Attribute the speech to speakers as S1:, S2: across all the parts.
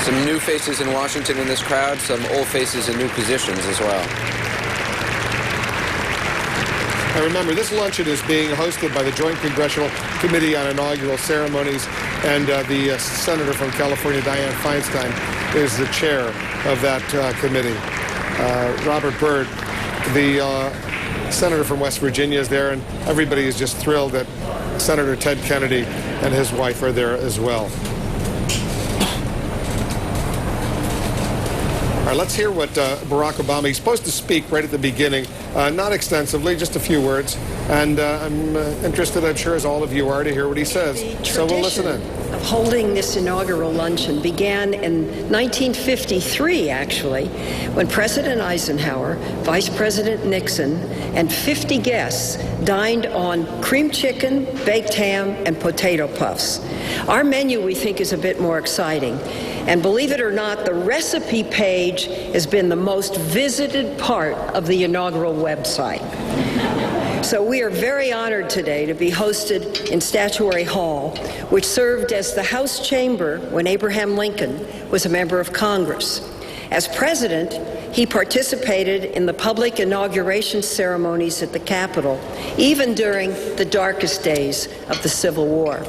S1: Some new faces in Washington in this crowd, some old faces in new positions as well.
S2: And remember, this luncheon is being hosted by the Joint Congressional Committee on Inaugural Ceremonies, and the Senator from California, Dianne Feinstein, is the chair of that committee. Robert Byrd, the Senator from West Virginia, is there, and everybody is just thrilled that Senator Ted Kennedy and his wife are there as well. All right, let's hear what Barack Obama, he's supposed to speak right at the beginning, not extensively, just a few words. And I'm interested, I'm sure, as all of you are, to hear what he says. So we'll listen in.
S3: Of holding this inaugural luncheon began in 1953, actually, when President Eisenhower, Vice President Nixon, and 50 guests dined on cream chicken, baked ham, and potato puffs. Our menu, we think, is a bit more exciting. And believe it or not, the recipe page has been the most visited part of the inaugural website. So we are very honored today to be hosted in Statuary Hall, which served as the House chamber when Abraham Lincoln was a member of Congress. As president, he participated in the public inauguration ceremonies at the Capitol, even during the darkest days of the Civil War.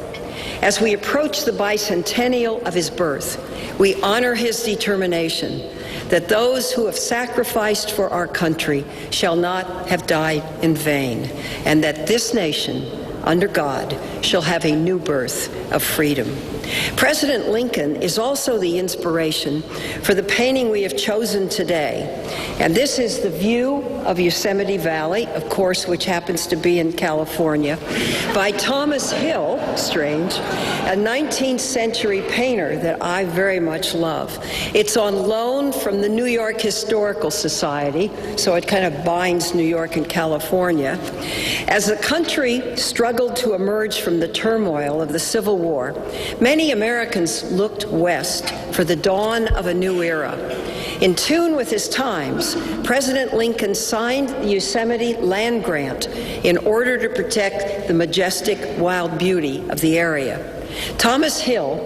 S3: As we approach the bicentennial of his birth, we honor his determination that those who have sacrificed for our country shall not have died in vain, and that this nation, under God, shall have a new birth of freedom. President Lincoln is also the inspiration for the painting we have chosen today. And this is the view of Yosemite Valley, of course, which happens to be in California, by Thomas Hill, strange, a 19th century painter that I very much love. It's on loan from the New York Historical Society, so it kind of binds New York and California. As the country struggled to emerge from the turmoil of the Civil War, many Americans looked west for the dawn of a new era. In tune with his times, President Lincoln signed the Yosemite land grant in order to protect the majestic wild beauty of the area. Thomas Hill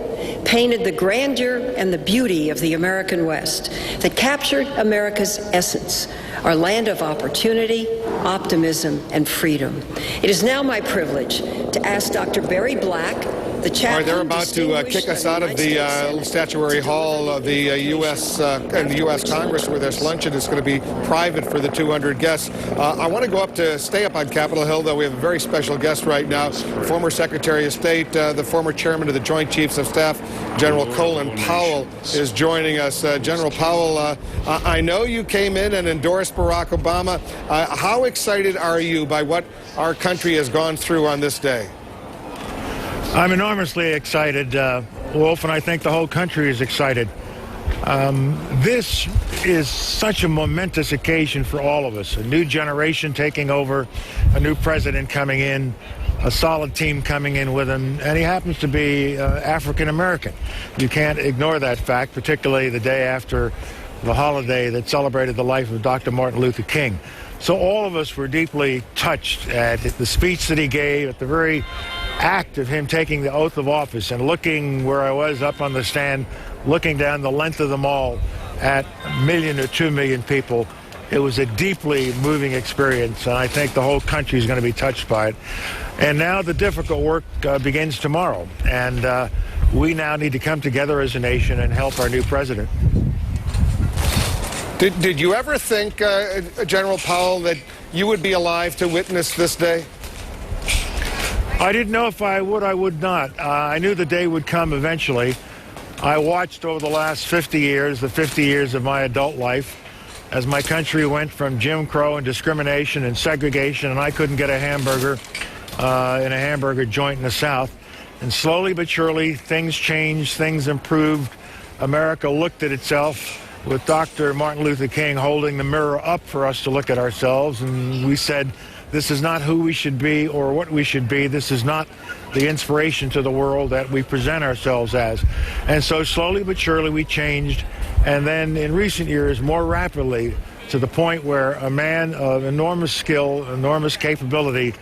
S3: painted the grandeur and the beauty of the American West that captured America's essence, our land of opportunity, optimism, and freedom. It is now my privilege to ask Dr. Barry Black, the chaplain.
S2: All right, they're about to kick us out of the Statuary Hall of the U.S. and the U.S. Congress, where this luncheon is going to be private for the 200 guests. I want to stay up on Capitol Hill, though. We have a very special guest right now, former Secretary of State, the former chairman of the Joint Chiefs of Staff, General Colin Powell, is joining us. General Powell, I know you came in and endorsed Barack Obama. How excited are you by what our country has gone through on this day?
S4: I'm enormously excited, Wolf, and I think the whole country is excited. This is such a momentous occasion for all of us. A new generation taking over, a new president coming in, a solid team coming in with him, and he happens to be African American. You can't ignore that fact, particularly the day after the holiday that celebrated the life of Dr. Martin Luther King. So all of us were deeply touched at the speech that he gave, at the very act of him taking the oath of office, and looking where I was up on the stand, looking down the length of the mall at 1 million or 2 million people. It was a deeply moving experience, and I think the whole country is going to be touched by it. And now the difficult work begins tomorrow, and we now need to come together as a nation and help our new president.
S2: Did you ever think, General Powell, that you would be alive to witness this day?
S4: I didn't know if I would not. I knew the day would come eventually. I watched over the last 50 years, the 50 years of my adult life, as my country went from Jim Crow and discrimination and segregation, and I couldn't get a hamburger in a hamburger joint in the South. And slowly but surely, things changed, things improved. America looked at itself with Dr. Martin Luther King holding the mirror up for us to look at ourselves, and we said, this is not who we should be or what we should be. This is not the inspiration to the world that we present ourselves as. And so slowly but surely we changed, and then in recent years more rapidly, to the point where a man of enormous skill, enormous capability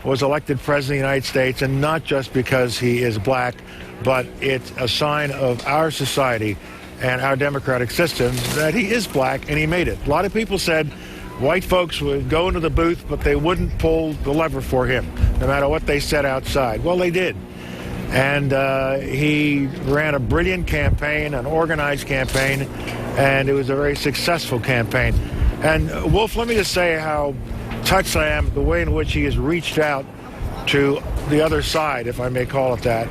S4: was elected president of the United States, and not just because he is black, but it's a sign of our society and our democratic system that he is black and he made it. A lot of people said white folks would go into the booth, but they wouldn't pull the lever for him, no matter what they said outside. Well, they did. And he ran a brilliant campaign, an organized campaign, and it was a very successful campaign. And Wolf, let me just say how touched I am the way in which he has reached out to the other side, if I may call it that.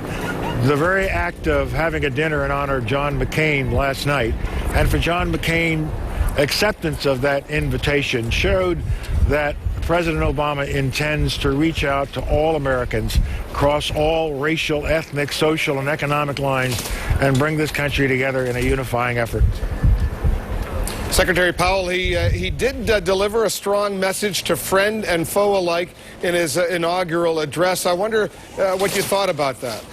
S4: The very act of having a dinner in honor of John McCain last night, and for John McCain, acceptance of that invitation showed that President Obama intends to reach out to all Americans, cross all racial, ethnic, social, and economic lines, and bring this country together in a unifying effort.
S2: Secretary Powell, he did deliver a strong message to friend and foe alike in his inaugural address. I wonder what you thought about that.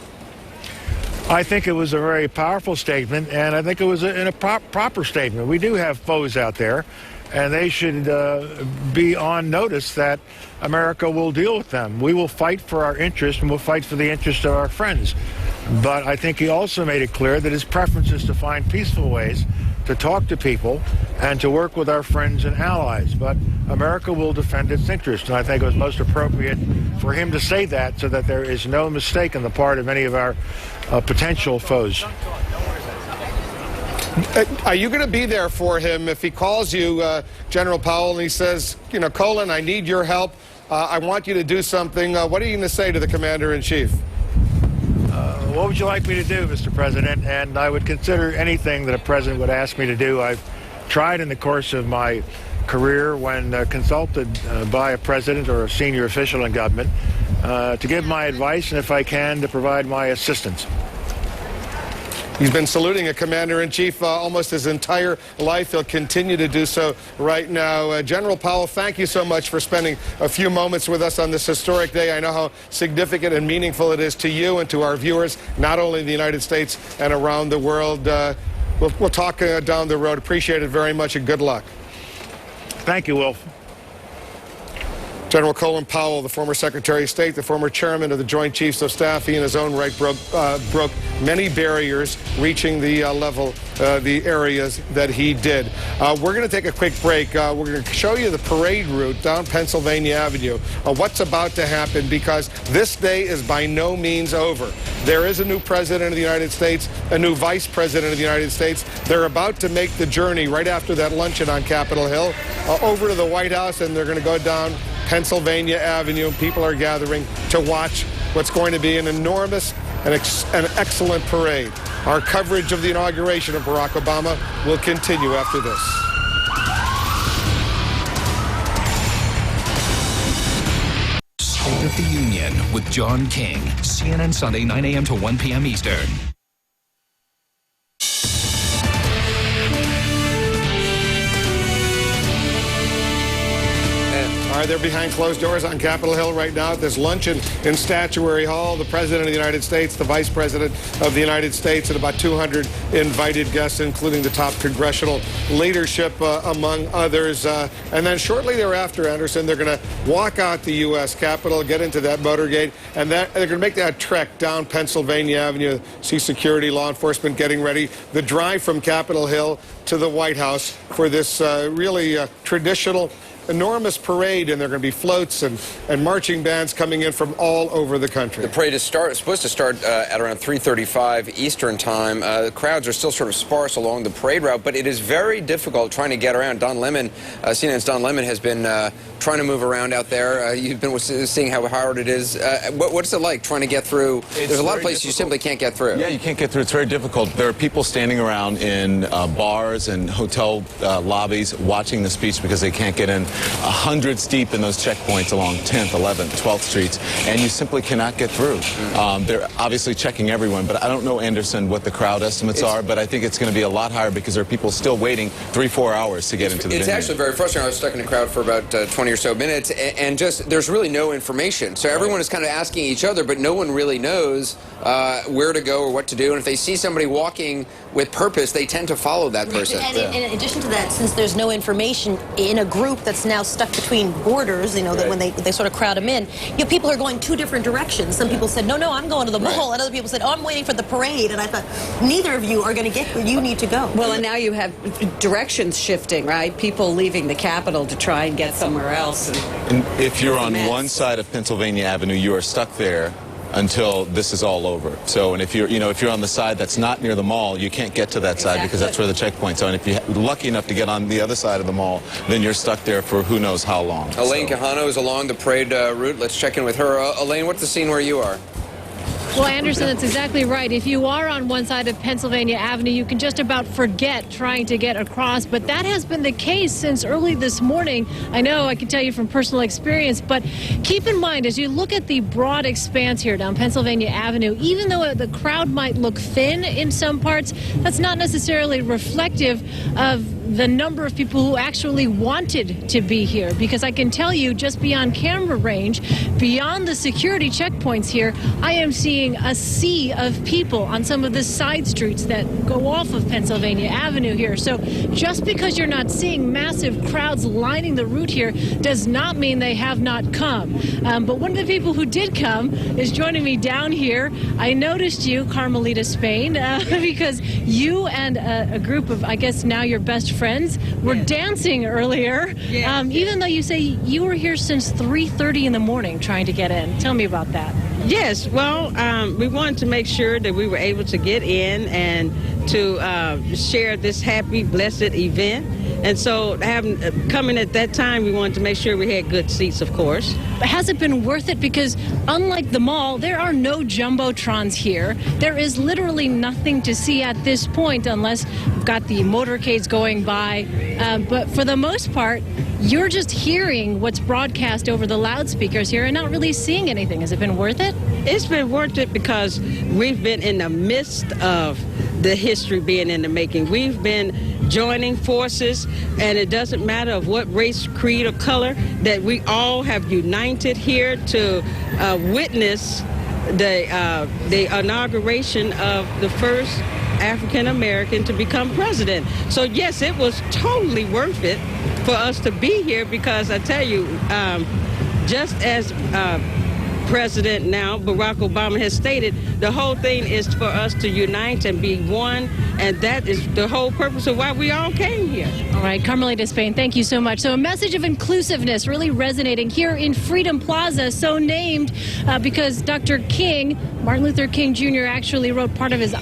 S4: I think it was a very powerful statement, and I think it was a proper statement. We do have foes out there, and they should be on notice that America will deal with them. We will fight for our interests, and we'll fight for the interests of our friends. But I think he also made it clear that his preference is to find peaceful ways to talk to people and to work with our friends and allies. But America will defend its interests, and I think it was most appropriate for him to say that so that there is no mistake on the part of any of our potential foes.
S2: Are you going to be there for him if he calls you, General Powell, and he says, you know, Colin, I need your help. I want you to do something. What are you going to say to the Commander-in-Chief?
S4: What would you like me to do, Mr. President? And I would consider anything that a president would ask me to do. I've tried in the course of my career, when consulted by a president or a senior official in government, to give my advice, and if I can, to provide my assistance.
S2: He's been saluting a Commander-in-Chief almost his entire life. He'll continue to do so right now. General Powell, thank you so much for spending a few moments with us on this historic day. I know how significant and meaningful it is to you and to our viewers, not only in the United States and around the world. We'll talk down the road. Appreciate it very much, and good luck.
S4: Thank you, Wolf.
S2: General Colin Powell, the former Secretary of State, the former chairman of the Joint Chiefs of Staff, he in his own right broke many barriers, reaching the level, the areas that he did. We're going to take a quick break. We're going to show you the parade route down Pennsylvania Avenue, what's about to happen, because this day is by no means over. There is a new president of the United States, a new vice president of the United States. They're about to make the journey right after that luncheon on Capitol Hill over to the White House, and they're going to go down Pennsylvania Avenue. People are gathering to watch what's going to be an enormous and excellent parade. Our coverage of the inauguration of Barack Obama will continue after this.
S5: State of the Union with John King, CNN Sunday, 9 a.m. to 1 p.m. Eastern.
S2: All right, they're behind closed doors on Capitol Hill right now at this luncheon in Statuary Hall. The President of the United States, the Vice President of the United States, and about 200 invited guests, including the top congressional leadership, among others. And then shortly thereafter, Anderson, they're going to walk out the U.S. Capitol, get into that motorcade, and they're going to make that trek down Pennsylvania Avenue, see security, law enforcement getting ready, the drive from Capitol Hill to the White House for this really traditional, enormous parade, and there are going to be floats and marching bands coming in from all over the country.
S1: The parade is supposed to start at around 3:35 Eastern time. The crowds are still sort of sparse along the parade route, but it is very difficult trying to get around. Don Lemon, CNN's Don Lemon, has been trying to move around out there. You've been seeing how hard it is. What's it like trying to get through? There's a lot of places you simply can't get through.
S6: Yeah, you can't get through. It's very difficult. There are people standing around in bars and hotel lobbies watching the speech because they can't get in. Hundreds deep in those checkpoints along 10th, 11th, 12th Streets, and you simply cannot get through. They're obviously checking everyone, but I don't know, Anderson, what the crowd estimates are, but I think it's going to be a lot higher because there are people still waiting 3-4 hours to get into the venue.
S1: It's actually very frustrating. I was stuck in a crowd for about 20 or so minutes, and just there's really no information. So everyone is kind of asking each other, but no one really knows where to go or what to do. And if they see somebody walking with purpose, they tend to follow that person.
S7: And in addition to that, since there's no information in a group that's now stuck between borders, you know, that when they sort of crowd him in, you know, people are going two different directions. Some people said, no, I'm going to the mall. And other people said, oh, I'm waiting for the parade. And I thought, neither of you are going to get where you need to go.
S8: Well, and now you have directions shifting, right? People leaving the Capitol to try and get somewhere else.
S6: And if you're on one side of Pennsylvania Avenue, you are stuck there until this is all over. So, and if you're on the side that's not near the mall, you can't get to that side because that's where the checkpoints are. And if you're lucky enough to get on the other side of the mall, then you're stuck there for who knows how long.
S1: Elaine Quijano is along the parade route. Let's check in with her. Elaine, what's the scene where you are?
S9: Well, Anderson, that's exactly right. If you are on one side of Pennsylvania Avenue, you can just about forget trying to get across. But that has been the case since early this morning. I know, I can tell you from personal experience. But keep in mind, as you look at the broad expanse here down Pennsylvania Avenue, even though the crowd might look thin in some parts, that's not necessarily reflective of the number of people who actually wanted to be here. Because I can tell you, just beyond camera range, beyond the security checkpoints here, I am seeing a sea of people on some of the side streets that go off of Pennsylvania Avenue here. So just because you're not seeing massive crowds lining the route here does not mean they have not come. But one of the people who did come is joining me down here. I noticed you, Carmelita Spain, because you and a group of, I guess now your best friends were dancing earlier, even though you say you were here since 3:30 in the morning trying to get in. Tell me about that.
S10: Yes, well, we wanted to make sure that we were able to get in and to share this happy, blessed event. And so coming at that time, we wanted to make sure we had good seats, of course.
S9: But has it been worth it? Because unlike the mall, there are no jumbotrons here. There is literally nothing to see at this point unless we've got the motorcades going by. But for the most part, you're just hearing what's broadcast over the loudspeakers here and not really seeing anything. Has it been worth it?
S10: It's been worth it because we've been in the midst of the history being in the making. We've been joining forces, and it doesn't matter of what race, creed, or color, that we all have united here to witness the inauguration of the first African American to become president. So yes, it was totally worth it for us to be here because I tell you, just as President now, Barack Obama, has stated, the whole thing is for us to unite and be one, and that is the whole purpose of why we all came here.
S9: All right, Carmelita Spain, thank you so much. So a message of inclusiveness really resonating here in Freedom Plaza, so named because Dr. King, Martin Luther King Jr., actually wrote part of his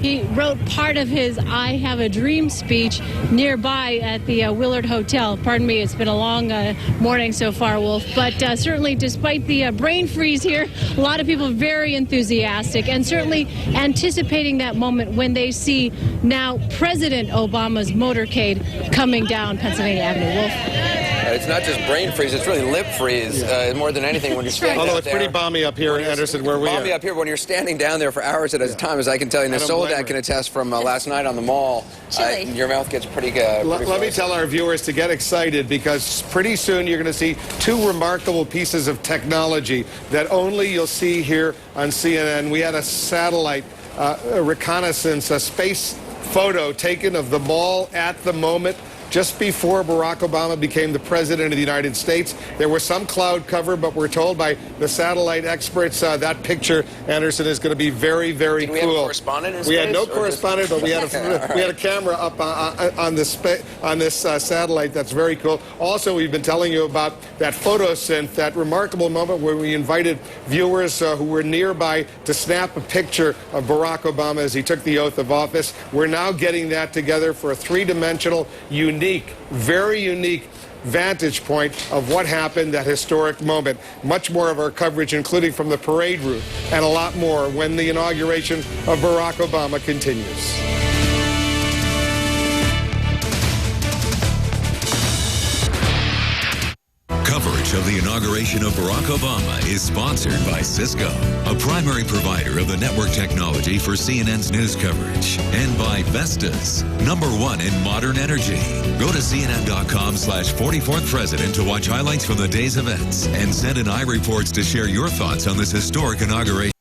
S9: he wrote part of his I Have a Dream speech nearby at the Willard Hotel. Pardon me, it's been a long morning so far, Wolf. But certainly, despite the brain freeze here, a lot of people very enthusiastic and certainly anticipating that moment when they see now President Obama's motorcade coming down Pennsylvania Avenue. Wolf.
S1: It's not just brain freeze, it's really lip freeze more than anything when you're standing
S2: Although
S1: out
S2: it's pretty balmy up here in Anderson where we are.
S1: Balmy up here when you're standing down there for hours at a time, as I can tell you. And Soledad can attest from last night on the mall. Your mouth gets pretty
S2: Let me tell our viewers to get excited because pretty soon you're going to see two remarkable pieces of technology that only you'll see here on CNN. We had a satellite reconnaissance, a space photo taken of the mall at the moment just before Barack Obama became the president of the United States. There was some cloud cover, but we're told by the satellite experts that picture, Anderson, is going to be very, very cool.
S1: Did we have a correspondent in space?
S2: We had no correspondent, but we had a camera up on this satellite. That's very cool. Also, we've been telling you about that photosynth, that remarkable moment where we invited viewers who were nearby to snap a picture of Barack Obama as he took the oath of office. We're now getting that together for a three-dimensional, unique, very unique vantage point of what happened, that historic moment. Much more of our coverage, including from the parade route, and a lot more when the inauguration of Barack Obama continues.
S11: Coverage of the inauguration of Barack Obama is sponsored by Cisco, a primary provider of the network technology for CNN's news coverage, and by Vestas, #1 in modern energy. Go to CNN.com/44th President to watch highlights from the day's events and send in iReports to share your thoughts on this historic inauguration.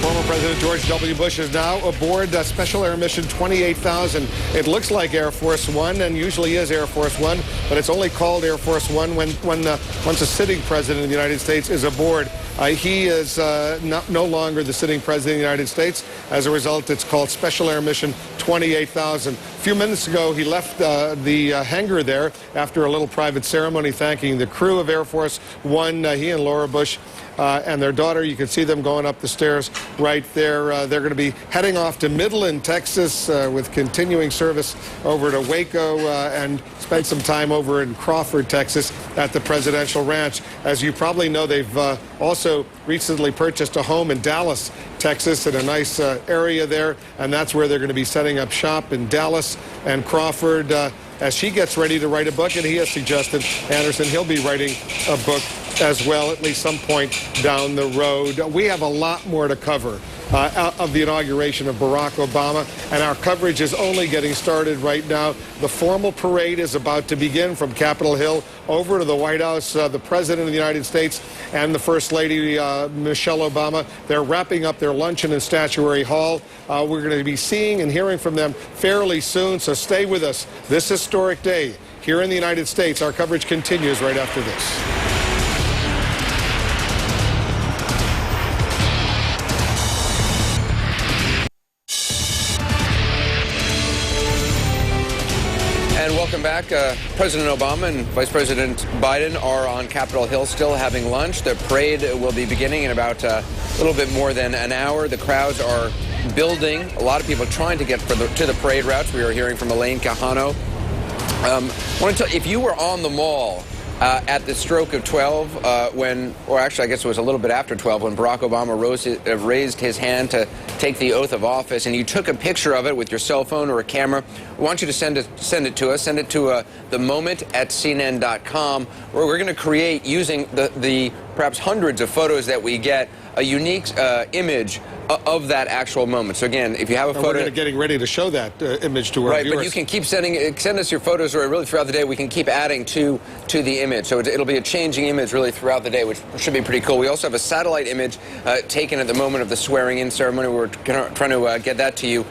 S2: Former President George W. Bush is now aboard Special Air Mission 28,000. It looks like Air Force One and usually is Air Force One, but it's only called Air Force One once a sitting president of the United States is aboard. He is no longer the sitting president of the United States. As a result, it's called Special Air Mission 28,000. A few minutes ago, he left the hangar there after a little private ceremony thanking the crew of Air Force One. He and Laura Bush and their daughter, you can see them going up the stairs right there. They're going to be heading off to Midland, Texas, with continuing service over to Waco and spend some time over in Crawford, Texas at the presidential ranch. As you probably know, they've also recently purchased a home in Dallas, Texas, in a nice area there, and that's where they're going to be setting up shop in Dallas and Crawford. As she gets ready to write a book, and he has suggested, Anderson, he'll be writing a book as well, at least some point down the road. We have a lot more to cover of the inauguration of Barack Obama, and our coverage is only getting started right now. The formal parade is about to begin from Capitol Hill over to the White House. The President of the United States and the First Lady, Michelle Obama, they're wrapping up their luncheon in Statuary Hall. We're going to be seeing and hearing from them fairly soon, so stay with us. This historic day here in the United States. Our coverage continues right after this.
S1: Welcome back. President Obama and Vice President Biden are on Capitol Hill still having lunch. The parade will be beginning in about a little bit more than an hour. The crowds are building. A lot of people trying to get to the parade routes. We are hearing from Elaine Cajano. I want to tell you, if you were on the Mall at the stroke of 12, or actually I guess it was a little bit after 12, when Barack Obama raised his hand to take the oath of office, and you took a picture of it with your cell phone or a camera, we want you to send it to us. Send it to themoment@cnn.com, where we're going to create, using the perhaps hundreds of photos that we get, a unique image of that actual moment. So again, if you have a photo,
S2: we're getting ready to show that image to our viewers.
S1: But you can keep send us your photos, or really throughout the day we can keep adding to the image. So it'll be a changing image really throughout the day, which should be pretty cool. We also have a satellite image taken at the moment of the swearing-in ceremony. We're trying to get that to you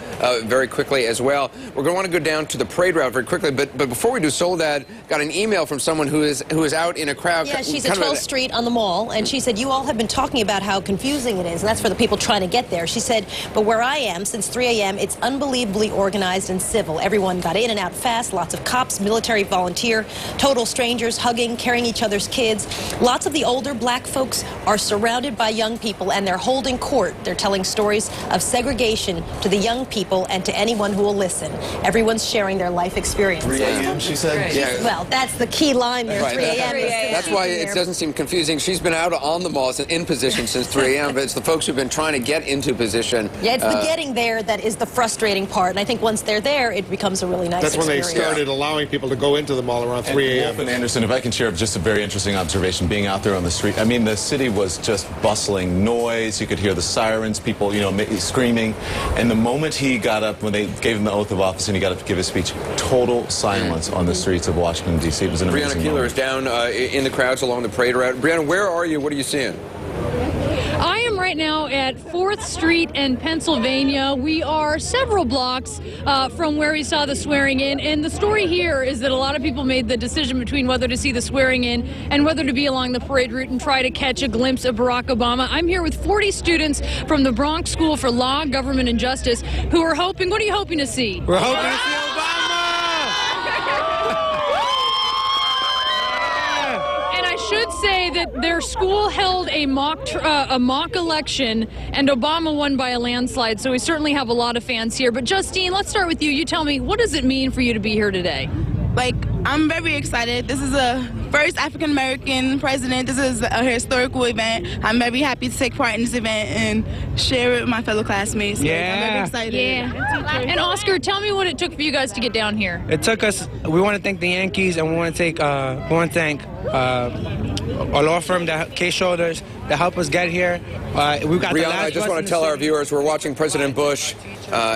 S1: very quickly as well. We're going to want to go down to the parade route very quickly, but before we do, Soledad got an email from someone who is out in a crowd.
S7: Yeah, she's at 12th Street on the Mall, and she said, you all have been talking about how confusing it is, and that's for the people trying to get there. She said, but where I am, since 3 a.m., it's unbelievably organized and civil. Everyone got in and out fast, lots of cops, military, volunteer, total strangers, hugging, carrying each other's kids. Lots of the older black folks are surrounded by young people, and they're holding court. They're telling stories of segregation to the young people and to anyone who will listen. Everyone's sharing their life experiences.
S6: 3 a.m., she said?
S1: Yeah.
S7: Well, that's the key line there,
S1: right.
S7: 3 a.m.
S1: That's why it doesn't seem confusing. She's been out on the Mall in position since 3 a.m., but it's the folks who've been trying to get into position.
S7: Yeah, it's the getting there that is the frustrating part, and I think once they're there, it becomes a really nice experience.
S2: That's when they started allowing people to go into the mall around 3 a.m.
S6: Wolf and Anderson, if I can share just a very interesting observation, being out there on the street. I mean, the city was just bustling, noise. You could hear the sirens, people, screaming. And the moment he got up, when they gave him the oath of office and he got up to give his speech, total silence on the streets of Washington, D.C. It was an amazing
S1: Brianna Keeler
S6: moment.
S1: is down in the crowds along the parade route. Brianna, where are you? What are you seeing?
S9: I am right now at 4th Street in Pennsylvania. We are several blocks from where we saw the swearing in, and the story here is that a lot of people made the decision between whether to see the swearing in and whether to be along the parade route and try to catch a glimpse of Barack Obama. I'm here with 40 students from the Bronx School for Law, Government, and Justice who are hoping, what are you hoping to see?
S2: We're hoping to see Obama!
S9: Should say that their school held a mock election, and Obama won by a landslide, so we certainly have a lot of fans here. But Justine, let's start with you. You tell me, what does it mean for you to be here today?
S12: I'm very excited. This is the first African-American president. This is a historical event. I'm very happy to take part in this event and share it with my fellow classmates. I'm very excited.
S9: Yeah. And Oscar, tell me what it took for you guys to get down here.
S13: It took us, we want to thank the Yankees, and we want to thank a law firm, that Case Shoulders, that helped us get here. We've got
S1: Brianna, I just want to tell our viewers we're watching President Bush,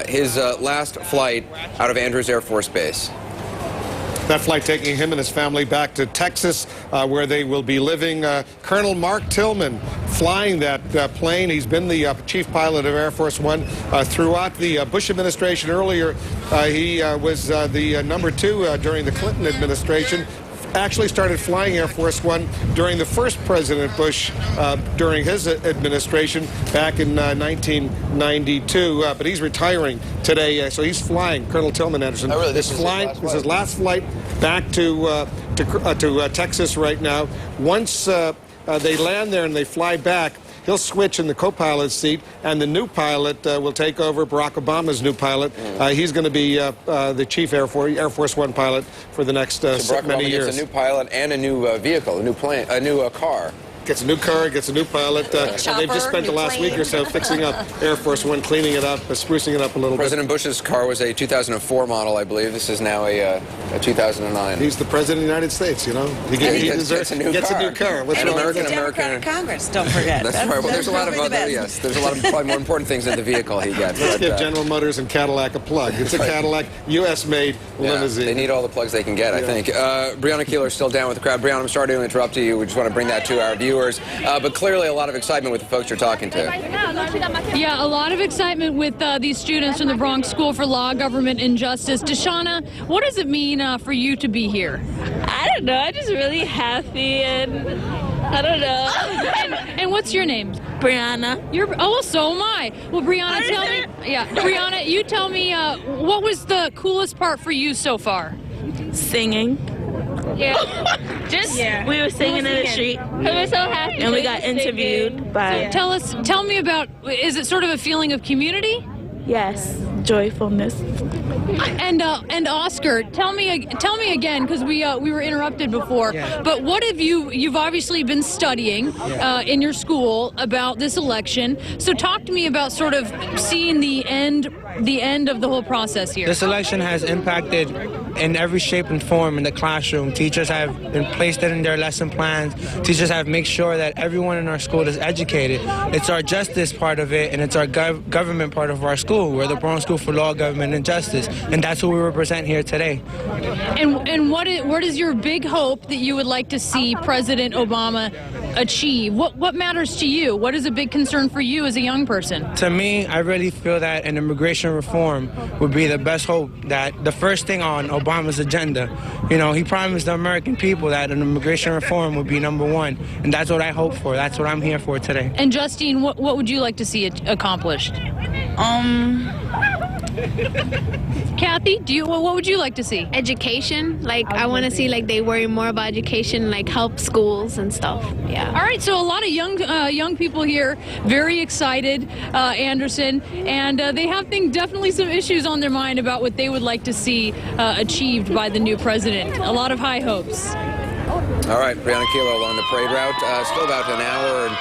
S1: his last flight out of Andrews Air Force Base.
S2: That flight taking him and his family back to Texas, where they will be living. Colonel Mark Tillman flying that plane. He's been the chief pilot of Air Force One throughout the Bush administration. Earlier, he was the number 2 during the Clinton administration. Actually started flying Air Force One during the first President Bush during his administration back in 1992. But he's retiring today, so he's flying. Colonel Tillman Anderson.
S1: Oh, really?
S2: This is his last flight back to Texas right now. Once they land there and they fly back, he'll switch in the co-pilot seat, and the new pilot will take over, Barack Obama's new pilot. He's going to be the chief Air Force One pilot for the next
S1: so Barack
S2: many
S1: Obama
S2: years.
S1: gets a new pilot and a new vehicle, a new plane, a new car.
S2: Gets a new car, gets a new pilot, and they've just spent the last week or so fixing up Air Force One, cleaning it up, sprucing it up a little
S1: President Bush's car was a 2004 model, I believe. This is now a 2009.
S2: He's the President of the United States, you know. He gets a new car. What's
S1: and
S2: wrong?
S8: American Congress, don't forget.
S1: That's right. Well, there's a lot of other, yes, there's a lot of probably more important things in the vehicle he gets.
S2: Let's give General Motors and Cadillac a plug. It's a Cadillac, U.S.-made limousine.
S1: They need all the plugs they can get, I think. Breonna Keeler is still down with the crowd. Breonna, I'm sorry to interrupt you. We just want to bring that to our viewers. But clearly a lot of excitement with the folks you're talking to.
S9: Yeah, a lot of excitement with these students from the Bronx School for Law, Government, and Justice. Deshauna, what does it mean for you to be here?
S14: I don't know. I'm just really happy, and I don't know.
S9: and what's your name?
S14: Brianna.
S9: Well, so am I. Well, Brianna, tell me. Yeah, Brianna, you tell me what was the coolest part for you so far?
S14: Singing.
S9: Yeah.
S14: We were singing in the street.
S9: We were so happy.
S14: And we got interviewed by.
S9: So tell me about. Is it sort of a feeling of community?
S14: Yes, joyfulness.
S9: And Oscar, tell me again, because we were interrupted before. Yeah. But what have you've obviously been studying in your school about this election. So talk to me about sort of seeing the end of the whole process here.
S13: This election has impacted in every shape and form in the classroom. Teachers have placed it in their lesson plans. Teachers have made sure that everyone in our school is educated. It's our justice part of it, and it's our government part of our school. We're the Bronx School for Law, Government, and Justice, and that's who we represent here today.
S9: And what is your big hope that you would like to see President Obama achieve? What matters to you? What is a big concern for you as a young person?
S13: To me, I really feel that an immigration reform would be the best hope, that the first thing on Obama's agenda. You know, he promised the American people that an immigration reform would be #1, and that's what I hope for. That's what I'm here for today.
S9: And Justine, what would you like to see accomplished? Kathy, what would you like to see?
S15: Education. I want to see they worry more about education, help schools and stuff. Yeah.
S9: All right, so a lot of young people here, very excited, Anderson, and they have definitely some issues on their mind about what they would like to see achieved by the new president. A lot of high hopes.
S1: All right, Breonna Keeler along the parade route. Still about an hour and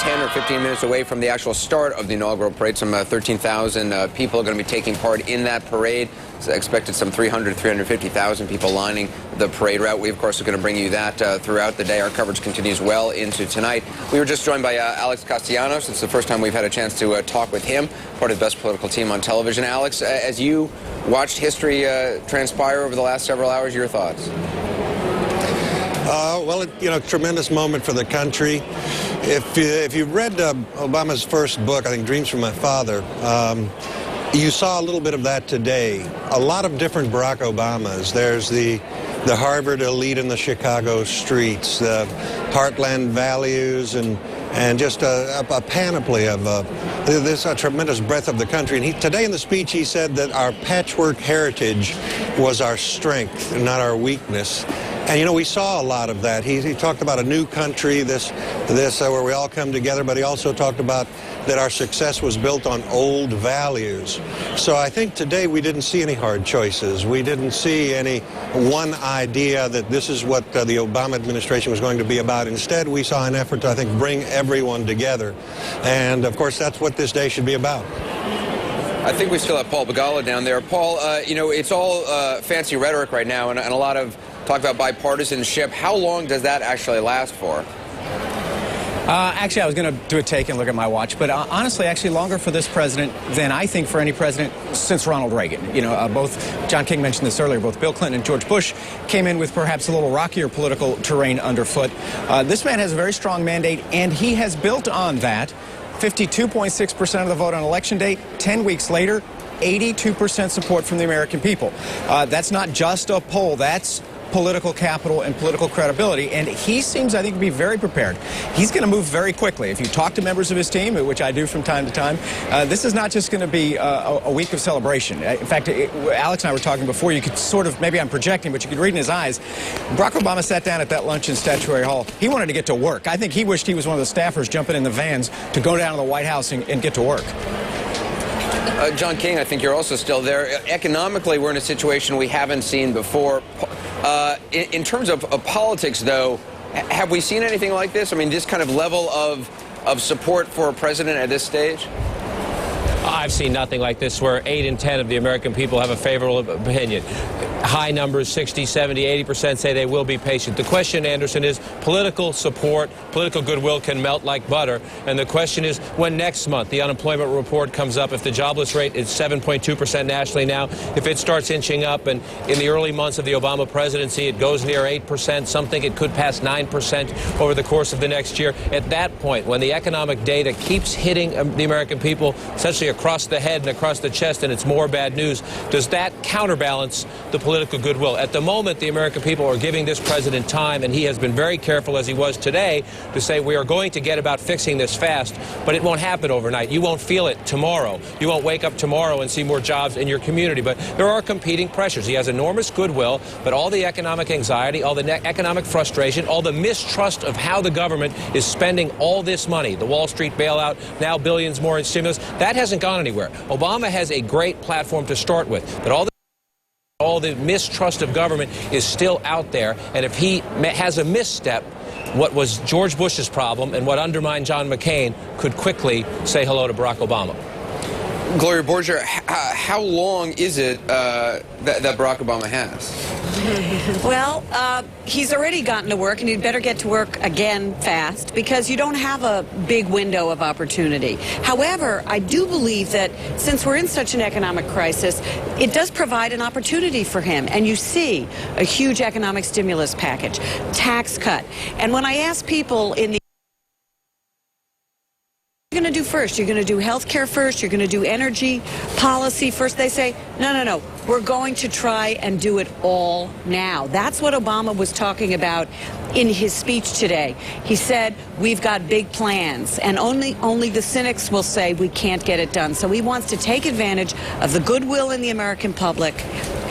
S1: 10 or 15 minutes away from the actual start of the inaugural parade. Some 13,000 people are going to be taking part in that parade. It's expected some 350,000 people lining the parade route. We, of course, are going to bring you that throughout the day. Our coverage continues well into tonight. We were just joined by Alex Castellanos. It's the first time we've had a chance to talk with him, part of the best political team on television. Alex, as you watched history transpire over the last several hours, your thoughts?
S16: Well, tremendous moment for the country. If you read Obama's first book, I think Dreams from My Father, you saw a little bit of that today. A lot of different Barack Obamas. There's the Harvard elite in the Chicago streets, the heartland values, and just a panoply of this tremendous breadth of the country. And today in the speech he said that our patchwork heritage was our strength, not our weakness. And, we saw a lot of that. He talked about a new country, this where we all come together, but he also talked about that our success was built on old values. So I think today we didn't see any hard choices. We didn't see any one idea that this is what the Obama administration was going to be about. Instead, we saw an effort to, I think, bring everyone together. And, of course, that's what this day should be about.
S1: I think we still have Paul Begala down there. Paul, it's all fancy rhetoric right now and a lot of talk about bipartisanship. How long does that actually last for?
S17: Actually, I was going to do a take and look at my watch, but honestly, actually longer for this president than I think for any president since Ronald Reagan. You know, both, John King mentioned this earlier, both Bill Clinton and George Bush came in with perhaps a little rockier political terrain underfoot. This man has a very strong mandate, and he has built on that. 52.6% of the vote on election day, 10 weeks later, 82% support from the American people. That's not just a poll, that's political capital and political credibility, and he seems, I think, to be very prepared. He's going to move very quickly. If you talk to members of his team, which I do from time to time, this is not just going to be a week of celebration. In fact, Alex and I were talking before, you could sort of, maybe I'm projecting, but you could read in his eyes, Barack Obama sat down at that lunch in Statuary Hall. He wanted to get to work. I think he wished he was one of the staffers jumping in the vans to go down to the White House and get to work.
S1: John King, I think you're also still there. Economically, we're in a situation we haven't seen before. In terms of politics, though, have we seen anything like this? I mean, this kind of level of support for a president at this stage?
S18: I've seen nothing like this, where 8 in 10 of the American people have a favorable opinion. High numbers, 60, 70, 80% say they will be patient. The question, Anderson, is political support, political goodwill can melt like butter. And the question is, when next month the unemployment report comes up, if the jobless rate is 7.2% nationally now, if it starts inching up, and in the early months of the Obama presidency it goes near 8%, some think it could pass 9% over the course of the next year. At that point, when the economic data keeps hitting the American people, essentially across the head and across the chest, and it's more bad news, does that counterbalance the political goodwill? At the moment, the American people are giving this president time, and he has been very careful, as he was today, to say we are going to get about fixing this fast, but it won't happen overnight. You won't feel it tomorrow. You won't wake up tomorrow and see more jobs in your community. But there are competing pressures. He has enormous goodwill, but all the economic anxiety, all the economic frustration, all the mistrust of how the government is spending all this money, the Wall Street bailout, now billions more in stimulus, that hasn't gone anywhere. Obama has a great platform to start with, but all the mistrust of government is still out there, and if he has a misstep, what was George Bush's problem and what undermined John McCain could quickly say hello to Barack Obama.
S1: Gloria Borger, how long is it that Barack Obama has?
S8: Well, he's already gotten to work, and he'd better get to work again fast, because you don't have a big window of opportunity. However, I do believe that since we're in such an economic crisis, it does provide an opportunity for him. And you see a huge economic stimulus package, tax cut. And when I ask people in the you're going to do first? You're going to do health care first? You're going to do energy policy first? They say, no. We're going to try and do it all now. That's what Obama was talking about in his speech today. He said, we've got big plans, and only the cynics will say we can't get it done. So he wants to take advantage of the goodwill in the American public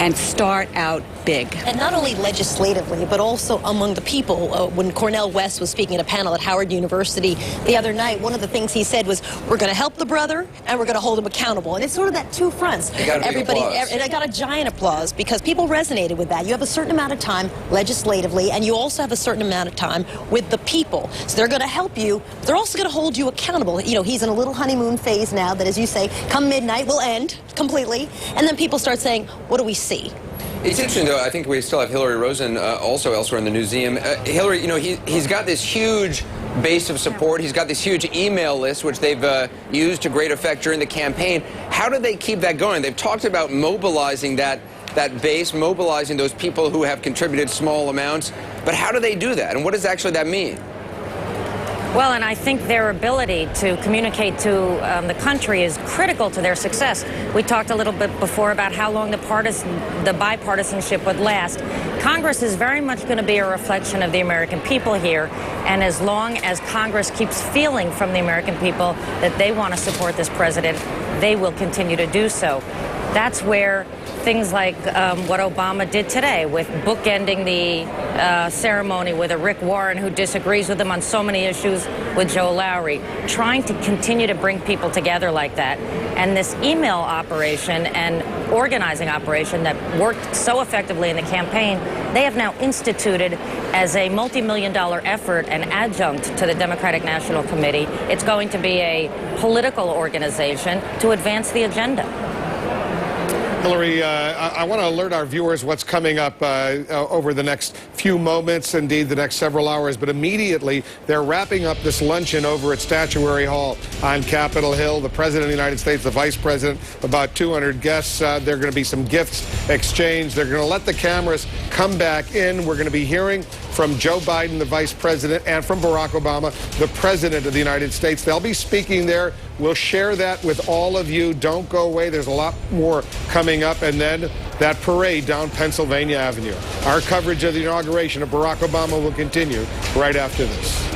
S8: and start out big.
S7: And not only legislatively, but also among the people. When Cornel West was speaking at a panel at Howard University the other night, one of the things he said was, we're going to help the brother, and we're going to hold him accountable. And it's sort of that two fronts. Everybody, and I got a giant applause, because people resonated with that. You have a certain amount of time legislatively, and you also have a certain amount of time with the people. So they're going to help you. They're also going to hold you accountable. You know, he's in a little honeymoon phase now that, as you say, come midnight will end completely. And then people start saying, what do we see?
S1: It's interesting, though. I think we still have Hillary Rosen also elsewhere in the museum. Hillary, you know, he's got this huge base of support. He's got this huge email list, which they've used to great effect during the campaign. How do they keep that going? They've talked about mobilizing that base, mobilizing those people who have contributed small amounts. But how do they do that? And what does actually that mean?
S19: Well, and I think their ability to communicate to the country is critical to their success. We talked a little bit before about how long the bipartisanship would last. Congress is very much going to be a reflection of the American people here, and as long as Congress keeps feeling from the American people that they want to support this president, they will continue to do so. That's where things like what Obama did today, with bookending the ceremony with a Rick Warren who disagrees with him on so many issues, with Joe Lowry, trying to continue to bring people together like that. And this email operation and organizing operation that worked so effectively in the campaign, they have now instituted as a multi-million-dollar effort and adjunct to the Democratic National Committee. It's going to be a political organization to advance the agenda.
S2: Hillary, I want to alert our viewers what's coming up over the next few moments, indeed the next several hours. But immediately, they're wrapping up this luncheon over at Statuary Hall on Capitol Hill. The President of the United States, the Vice President, about 200 guests. There are going to be some gifts exchanged. They're going to let the cameras come back in. We're going to be hearing from Joe Biden, the Vice President, and from Barack Obama, the President of the United States. They'll be speaking there. We'll share that with all of you. Don't go away. There's a lot more coming up. And then that parade down Pennsylvania Avenue. Our coverage of the inauguration of Barack Obama will continue right after this.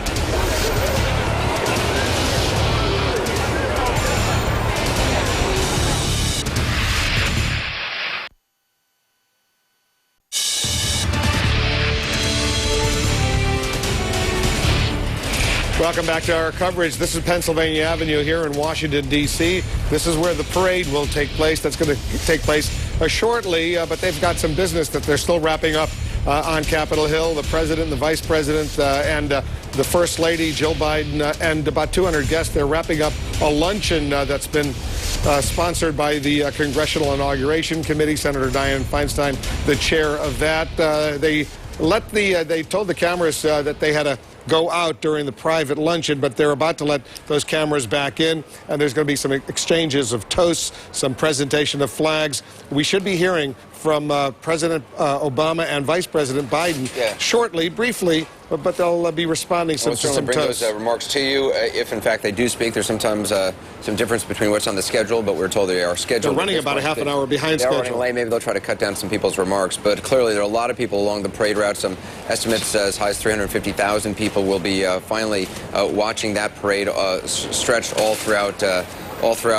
S2: Welcome back to our coverage. This is Pennsylvania Avenue here in Washington, D.C. This is where the parade will take place. That's going to take place shortly, but they've got some business that they're still wrapping up on Capitol Hill. The President, the Vice President, and the First Lady, Jill Biden, and about 200 guests. They're wrapping up a luncheon that's been sponsored by the Congressional Inauguration Committee. Senator Dianne Feinstein, the chair of that. They told the cameras that they had to go out during the private luncheon, but they're about to let those cameras back in, and there's going to be some exchanges of toasts, some presentation of flags. We should be hearing from President Obama and Vice President Biden shortly, briefly, but they'll be responding to some
S1: bring
S2: toasts.
S1: Those remarks to you if, in fact, they do speak. There's sometimes some difference between what's on the schedule, but we're told they are scheduled.
S2: They're running about a half an hour behind schedule.
S1: They're running late. Maybe they'll try to cut down some people's remarks, but clearly there are a lot of people along the parade route. Some estimates as high as 350,000 people will be finally watching that parade stretched all throughout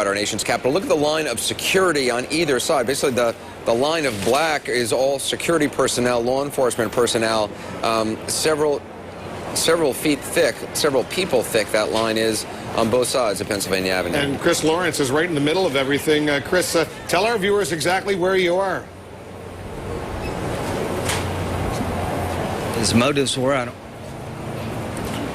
S1: our nation's capital. Look at the line of security on either side. Basically, the line of black is all security personnel, law enforcement personnel, several feet thick, several people thick that line is on both sides of Pennsylvania Avenue.
S2: And Chris Lawrence is right in the middle of everything. Chris, tell our viewers exactly where you are.
S20: His motives were,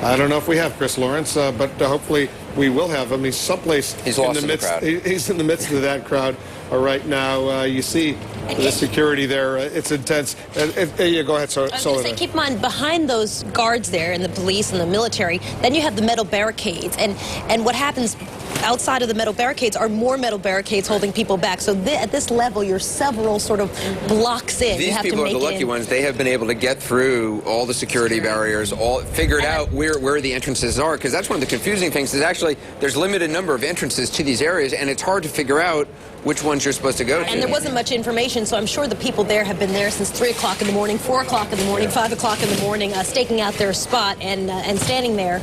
S2: I don't know if we have Chris Lawrence, but hopefully we will have him. He's someplace in the midst. He's in the midst of that crowd right now. You see the security there. It's intense. Yeah, go ahead,
S7: I was going to say, keep in mind, behind those guards there and the police and the military, then you have the metal barricades. And what happens outside of the metal barricades are more metal barricades holding people back. So at this level, you're several sort of blocks in.
S1: These people are the lucky ones. They have been able to get through all the security barriers, figured out where the entrances are, because that's one of the confusing things is actually there's limited number of entrances to these areas, and it's hard to figure out which ones you're supposed to go to.
S7: And there wasn't much information, so I'm sure the people there have been there since 3 o'clock in the morning, 4 o'clock in the morning, 5 o'clock in the morning, staking out their spot and standing there.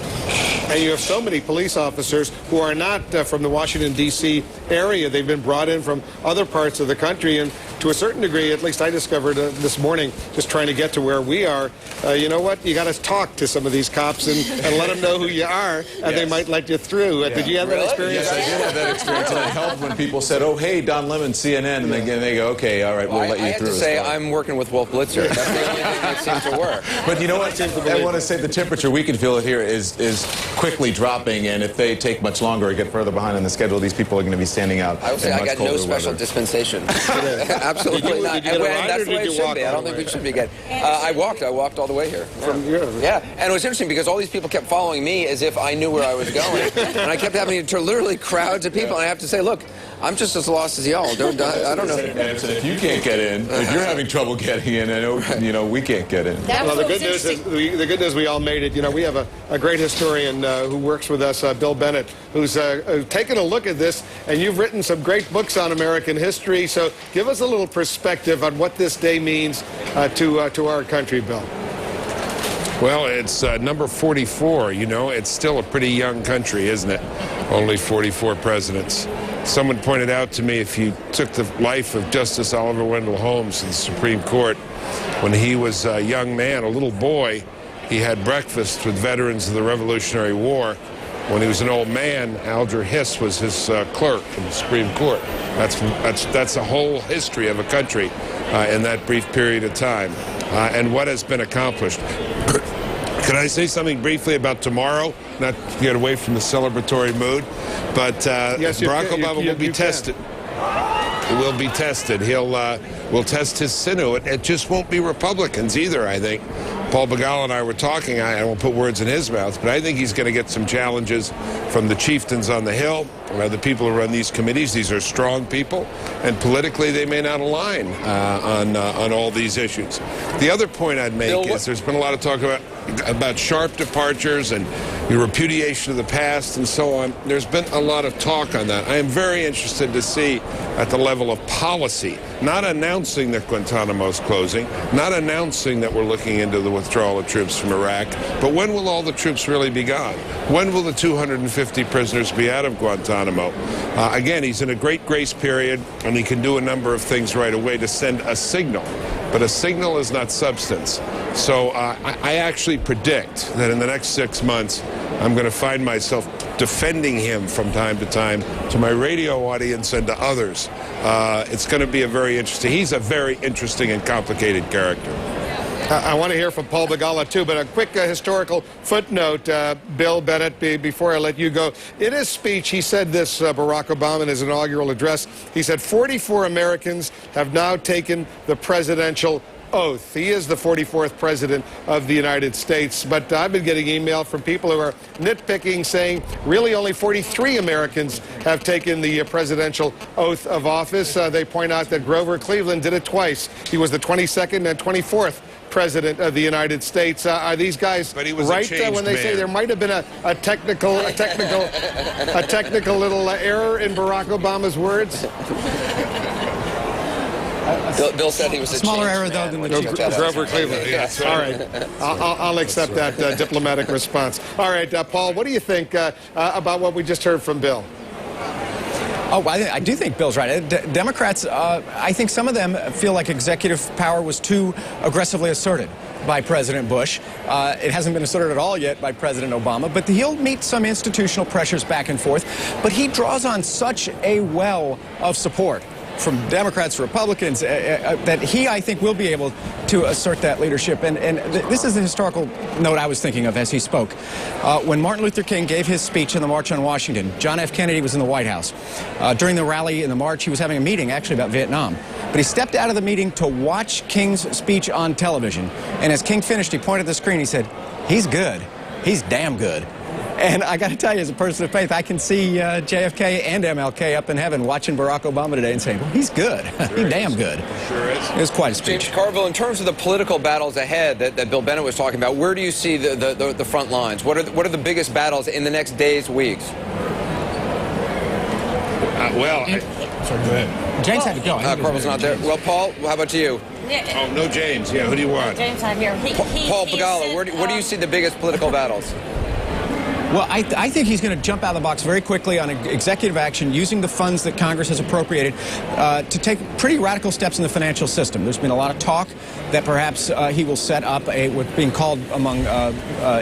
S2: And you have so many police officers who are not from the Washington, D.C. area. They've been brought in from other parts of the country, and to a certain degree, at least I discovered this morning, just trying to get to where we are, you know what? You got to talk to some of these cops and let them know who you are, and they might let you through. Did you have that experience?
S6: Yes, I did have that experience, and it helped when people said, oh, hey, Don Lemon, CNN, and they go, okay, all right, we'll let you through.
S1: I have to say, I'm working with Wolf Blitzer. That's the only thing that seems to work.
S6: But you know what? I want to say the temperature, we can feel it here, is quickly dropping, and if they take much longer or get further behind on the schedule, these people are going to be standing out.
S1: I would say I got no special dispensation. Absolutely not.
S2: Did you get a ride,
S1: that's
S2: or
S1: the way
S2: did
S1: it
S2: you
S1: should
S2: walk
S1: be. I don't think we should be getting. I walked all the way here. Yeah, and it was interesting because all these people kept following me as if I knew where I was going, and I kept having to literally crowds of people. And I have to say, look, I'm just as lost as y'all. I don't know.
S6: And if you can't get in, if you're having trouble getting in, I know we can't get in.
S2: Well, the good news is the good news we all made it. You know, we have a great historian who works with us, Bill Bennett, who's taken a look at this, and you've written some great books on American history. So give us a little perspective on what this day means to our country, Bill.
S21: Well, it's number 44. You know, it's still a pretty young country, isn't it? Only 44 presidents. Someone pointed out to me, if you took the life of Justice Oliver Wendell Holmes in the Supreme Court, when he was a young man, a little boy, he had breakfast with veterans of the Revolutionary War. When he was an old man, Alger Hiss was his clerk in the Supreme Court. That's a whole history of a country in that brief period of time, and what has been accomplished. Can I say something briefly about tomorrow? Not to get away from the celebratory mood, but
S2: yes,
S21: Barack Obama will be tested. will be tested. We'll test his sinew. It just won't be Republicans either, I think. Paul Begala and I were talking. I won't put words in his mouth, but I think he's going to get some challenges from the chieftains on the Hill, the people who run these committees. These are strong people, and politically they may not align on all these issues. The other point I'd make is there's been a lot of talk about sharp departures and repudiation of the past and so on. There's been a lot of talk on that. I am very interested to see at the level of policy, not announcing that Guantanamo's closing, not announcing that we're looking into the withdrawal of troops from Iraq, but when will all the troops really be gone? When will the 250 prisoners be out of Guantanamo? Again, he's in a great grace period, and he can do a number of things right away to send a signal. But a signal is not substance. So I actually predict that in the next 6 months, I'm going to find myself defending him from time to my radio audience and to others. It's going to be he's a very interesting and complicated character.
S2: I want to hear from Paul Begala, too, but a quick historical footnote, Bill Bennett, before I let you go. In his speech, he said this, Barack Obama, in his inaugural address. He said 44 Americans have now taken the presidential oath. He is the 44th president of the United States, but I've been getting email from people who are nitpicking, saying really only 43 Americans have taken the presidential oath of office. They point out that Grover Cleveland did it twice. He was the 22nd and 24th president of the United States. Are these guys right when they say there might have been a technical little error in Barack Obama's words?
S1: Bill said he was a
S17: smaller error, though, than the
S2: Grover Cleveland. Yes. All right. I'll accept that diplomatic response. All right, Paul, what do you think about what we just heard from Bill?
S17: Oh, I do think Bill's right. Democrats, I think some of them feel like executive power was too aggressively asserted by President Bush. It hasn't been asserted at all yet by President Obama, but he'll meet some institutional pressures back and forth. But he draws on such a well of support from Democrats, Republicans, that he, I think, will be able to assert that leadership. And this is the historical note I was thinking of as he spoke. When Martin Luther King gave his speech in the March on Washington, John F. Kennedy was in the White House. During the rally in the march, he was having a meeting, actually, about Vietnam. But he stepped out of the meeting to watch King's speech on television. And as King finished, he pointed at the screen. He said, "He's good. He's damn good." And I got to tell you, as a person of faith, I can see JFK and MLK up in heaven watching Barack Obama today and saying, well, he's good. He's damn good.
S21: Sure is.
S17: It was quite a speech.
S1: James Carville, in terms of the political battles ahead that Bill Bennett was talking about, where do you see the front lines? What are the biggest battles in the next days, weeks?
S21: Sorry, go ahead.
S17: James had to go.
S1: Carville's not there. Well, Paul, how about you?
S21: Oh, no James. Yeah, who do you want?
S19: James, I'm here.
S1: Paul Begala, where do you see the biggest political battles?
S17: Well, I think he's going to jump out of the box very quickly on executive action using the funds that Congress has appropriated to take pretty radical steps in the financial system. There's been a lot of talk that perhaps he will set up what's being called among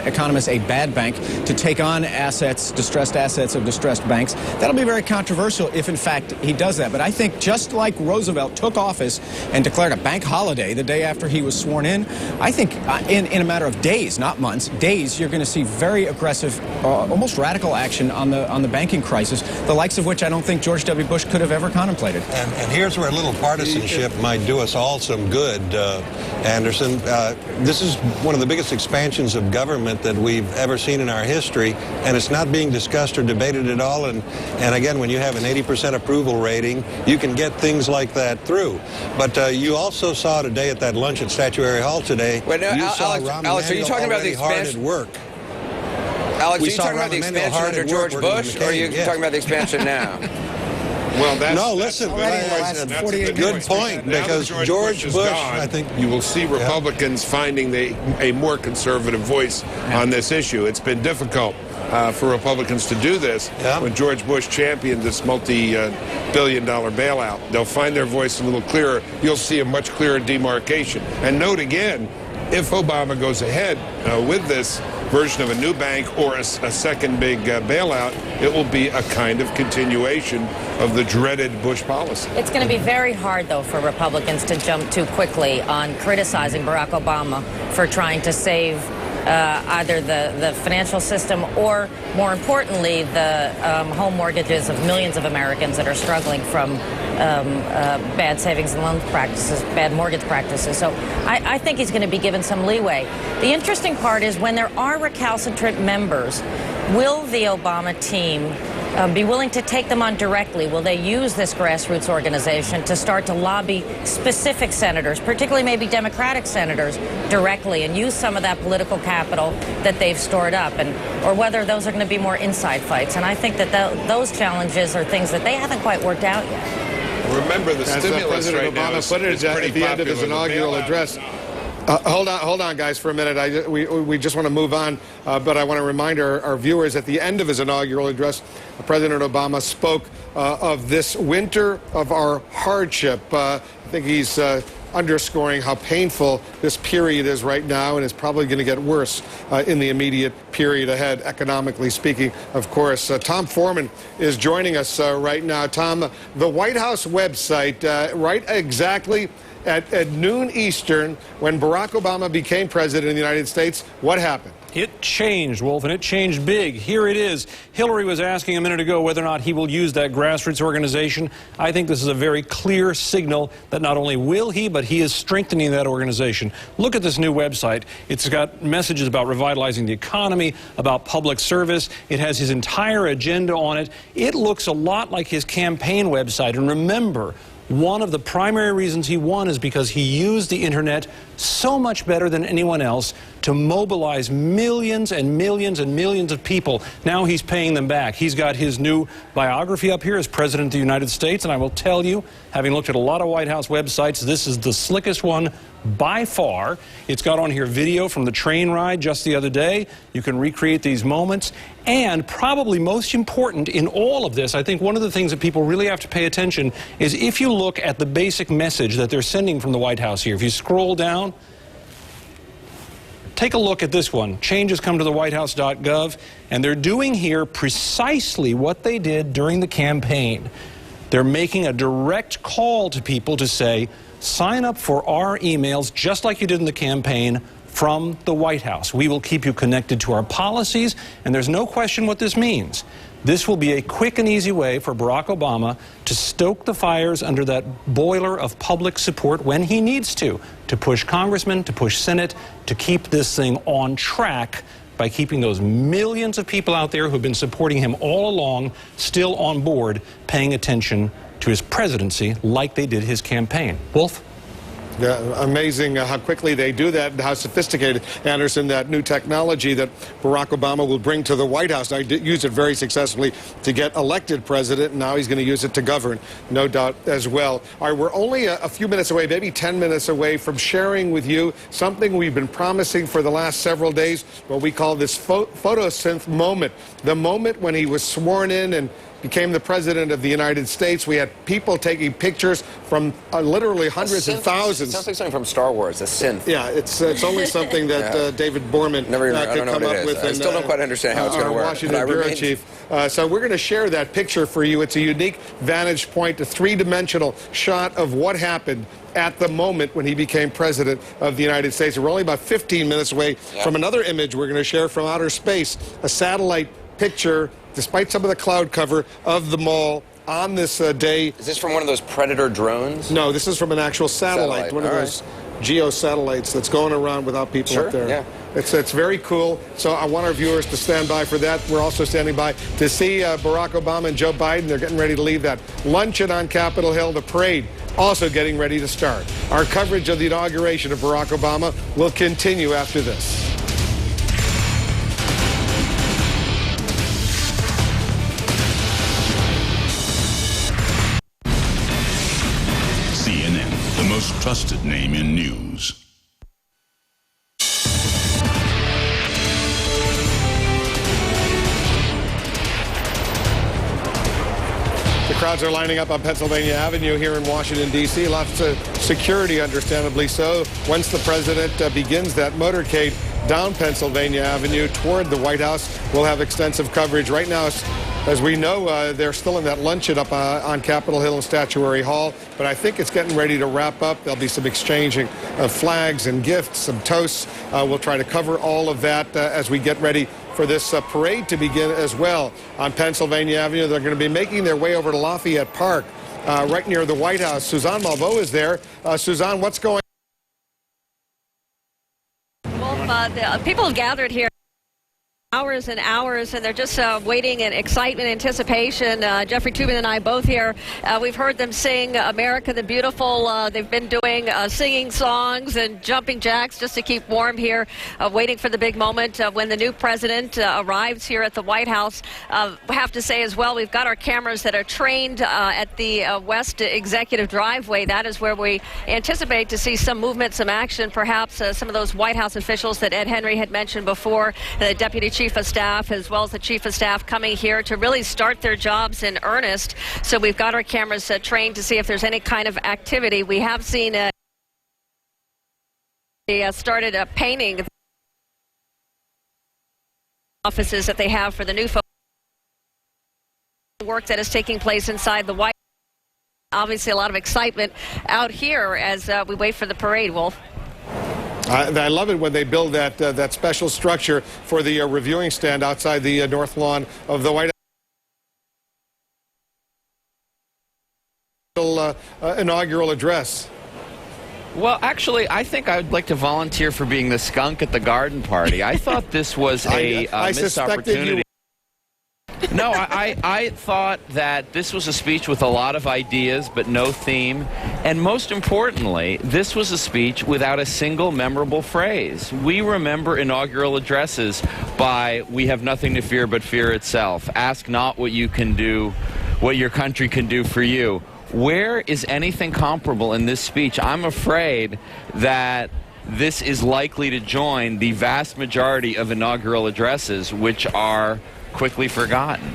S17: economists a bad bank to take on distressed assets of distressed banks. That'll be very controversial if, in fact, he does that. But I think just like Roosevelt took office and declared a bank holiday the day after he was sworn in, I think in a matter of days, not months, days, you're going to see very aggressive almost radical action on the banking crisis, the likes of which I don't think George W. Bush could have ever contemplated.
S16: And here's where a little partisanship might do us all some good, Anderson. This is one of the biggest expansions of government that we've ever seen in our history, and it's not being discussed or debated at all. And again, when you have an 80% approval rating, you can get things like that through. But you also saw today at that lunch at Statuary Hall today, you saw
S1: Alex, are you talking about the expansion? Alex, are you talking about the expansion under George Bush, or are you talking about the expansion now?
S21: Well, that's...
S16: No, listen, that's a good point, because George Bush,
S21: gone,
S16: I think...
S21: You will see Republicans finding a more conservative voice on this issue. It's been difficult for Republicans to do this. When George Bush championed this multi-billion-dollar bailout, they'll find their voice a little clearer. You'll see a much clearer demarcation. And note again, if Obama goes ahead with this version of a new bank or a second big bailout, it will be a kind of continuation of the dreaded Bush policy.
S19: It's going to be very hard, though, for Republicans to jump too quickly on criticizing Barack Obama for trying to save either the financial system or, more importantly, the home mortgages of millions of Americans that are struggling from bad savings and loan practices, bad mortgage practices. So I think he's going to be given some leeway. The interesting part is when there are recalcitrant members, will the Obama team be willing to take them on directly? Will they use this grassroots organization to start to lobby specific senators, particularly maybe Democratic senators, directly and use some of that political capital that they've stored up, or whether those are going to be more inside fights? And I think that those challenges are things that they haven't quite worked out yet.
S21: Remember, the stimulus
S2: President
S21: right now
S2: Obama put it at the end of his inaugural address. Hold on, guys, for a minute. We just want to move on, but I want to remind our viewers at the end of his inaugural address, President Obama spoke of this winter of our hardship. I think he's underscoring how painful this period is right now, and it's probably going to get worse in the immediate period ahead, economically speaking, of course. Tom Foreman is joining us right now. Tom, the White House website, right exactly at noon Eastern, when Barack Obama became president of the United States, what happened?
S20: It changed, Wolf, and it changed big. Here it is. Hillary was asking a minute ago whether or not he will use that grassroots organization. I think this is a very clear signal that not only will he, but he is strengthening that organization. Look at this new website. It's got messages about revitalizing the economy, about public service. It has his entire agenda on it. It looks a lot like his campaign website. And remember, one of the primary reasons he won is because he used the internet so much better than anyone else to mobilize millions and millions and millions of people. Now he's paying them back. He's got his new biography up here as President of the United States, and I will tell you, having looked at a lot of White House websites, this is the slickest one by far. It's got on here video from the train ride just the other day. You can recreate these moments. And probably most important in all of this, I think one of the things that people really have to pay attention is if you look at the basic message that they're sending from the White House here. If you scroll down, take a look at this one. Changes come to the whitehouse.gov, and they're doing here precisely what they did during the campaign. They're making a direct call to people to say, sign up for our emails just like you did in the campaign from the White House. We will keep you connected to our policies, and there's no question what this means. This will be a quick and easy way for Barack Obama to stoke the fires under that boiler of public support when he needs to push congressmen, to push Senate, to keep this thing on track by keeping those millions of people out there who've been supporting him all along still on board, paying attention to his presidency like they did his campaign. Wolf?
S2: Yeah, amazing how quickly they do that and how sophisticated, Anderson, that new technology that Barack Obama will bring to the White House. Now, he did use it very successfully to get elected president, and now he's going to use it to govern, no doubt, as well. All right, we're only a few minutes away, maybe 10 minutes away from sharing with you something we've been promising for the last several days, what we call this photosynth moment, the moment when he was sworn in and became the president of the United States. We had people taking pictures from literally hundreds and thousands.
S1: It sounds like something from Star Wars, a synth.
S2: Yeah, it's only something that David Borman could come up with.
S1: I still don't quite understand how it's going to work.
S2: Washington Bureau Chief. So we're going to share that picture for you. It's a unique vantage point, a three-dimensional shot of what happened at the moment when he became president of the United States. We're only about 15 minutes away from another image we're going to share from outer space, a satellite picture, despite some of the cloud cover, of the mall on this day.
S1: Is this from one of those Predator drones?
S2: No, this is from an actual satellite. One of those geo satellites that's going around without people up there.
S1: Yeah.
S2: It's very cool. So I want our viewers to stand by for that. We're also standing by to see Barack Obama and Joe Biden. They're getting ready to leave that luncheon on Capitol Hill. The parade also getting ready to start. Our coverage of the inauguration of Barack Obama will continue after this.
S22: CNN, the most trusted name in news.
S2: The crowds are lining up on Pennsylvania Avenue here in Washington, D.C. Lots of security, understandably so. Once the president begins that motorcade down Pennsylvania Avenue toward the White House, we'll have extensive coverage. Right now, As we know, they're still in that luncheon up on Capitol Hill and Statuary Hall, but I think it's getting ready to wrap up. There'll be some exchanging of flags and gifts, some toasts. We'll try to cover all of that as we get ready for this parade to begin as well. On Pennsylvania Avenue, they're going to be making their way over to Lafayette Park, right near the White House. Suzanne Malveaux is there. Suzanne, what's going on?
S3: Well, people have gathered here hours and hours, and they're just waiting in excitement, anticipation. Jeffrey Toobin and I both here. We've heard them sing America the Beautiful. They've been doing singing songs and jumping jacks just to keep warm here, waiting for the big moment when the new president arrives here at the White House. We have to say as well, we've got our cameras that are trained at the West Executive Driveway. That is where we anticipate to see some movement, some action, perhaps some of those White House officials that Ed Henry had mentioned before, the Deputy Chief of Staff as well as the Chief of Staff coming here to really start their jobs in earnest. So we've got our cameras trained to see if there's any kind of activity. We have seen they started painting offices that they have for the new folks. Work that is taking place inside the White House. Obviously a lot of excitement out here as we wait for the parade, Wolf.
S2: I love it when they build that special structure for the reviewing stand outside the north lawn of the White House. Inaugural address.
S4: Well, actually, I think I would like to volunteer for being the skunk at the garden party. I thought this was a missed opportunity. No, I thought that this was a speech with a lot of ideas but no theme. And most importantly, this was a speech without a single memorable phrase. We remember inaugural addresses by "We have nothing to fear but fear itself. Ask not what you can do, what your country can do for you." Where is anything comparable in this speech? I'm afraid that this is likely to join the vast majority of inaugural addresses, which are quickly forgotten.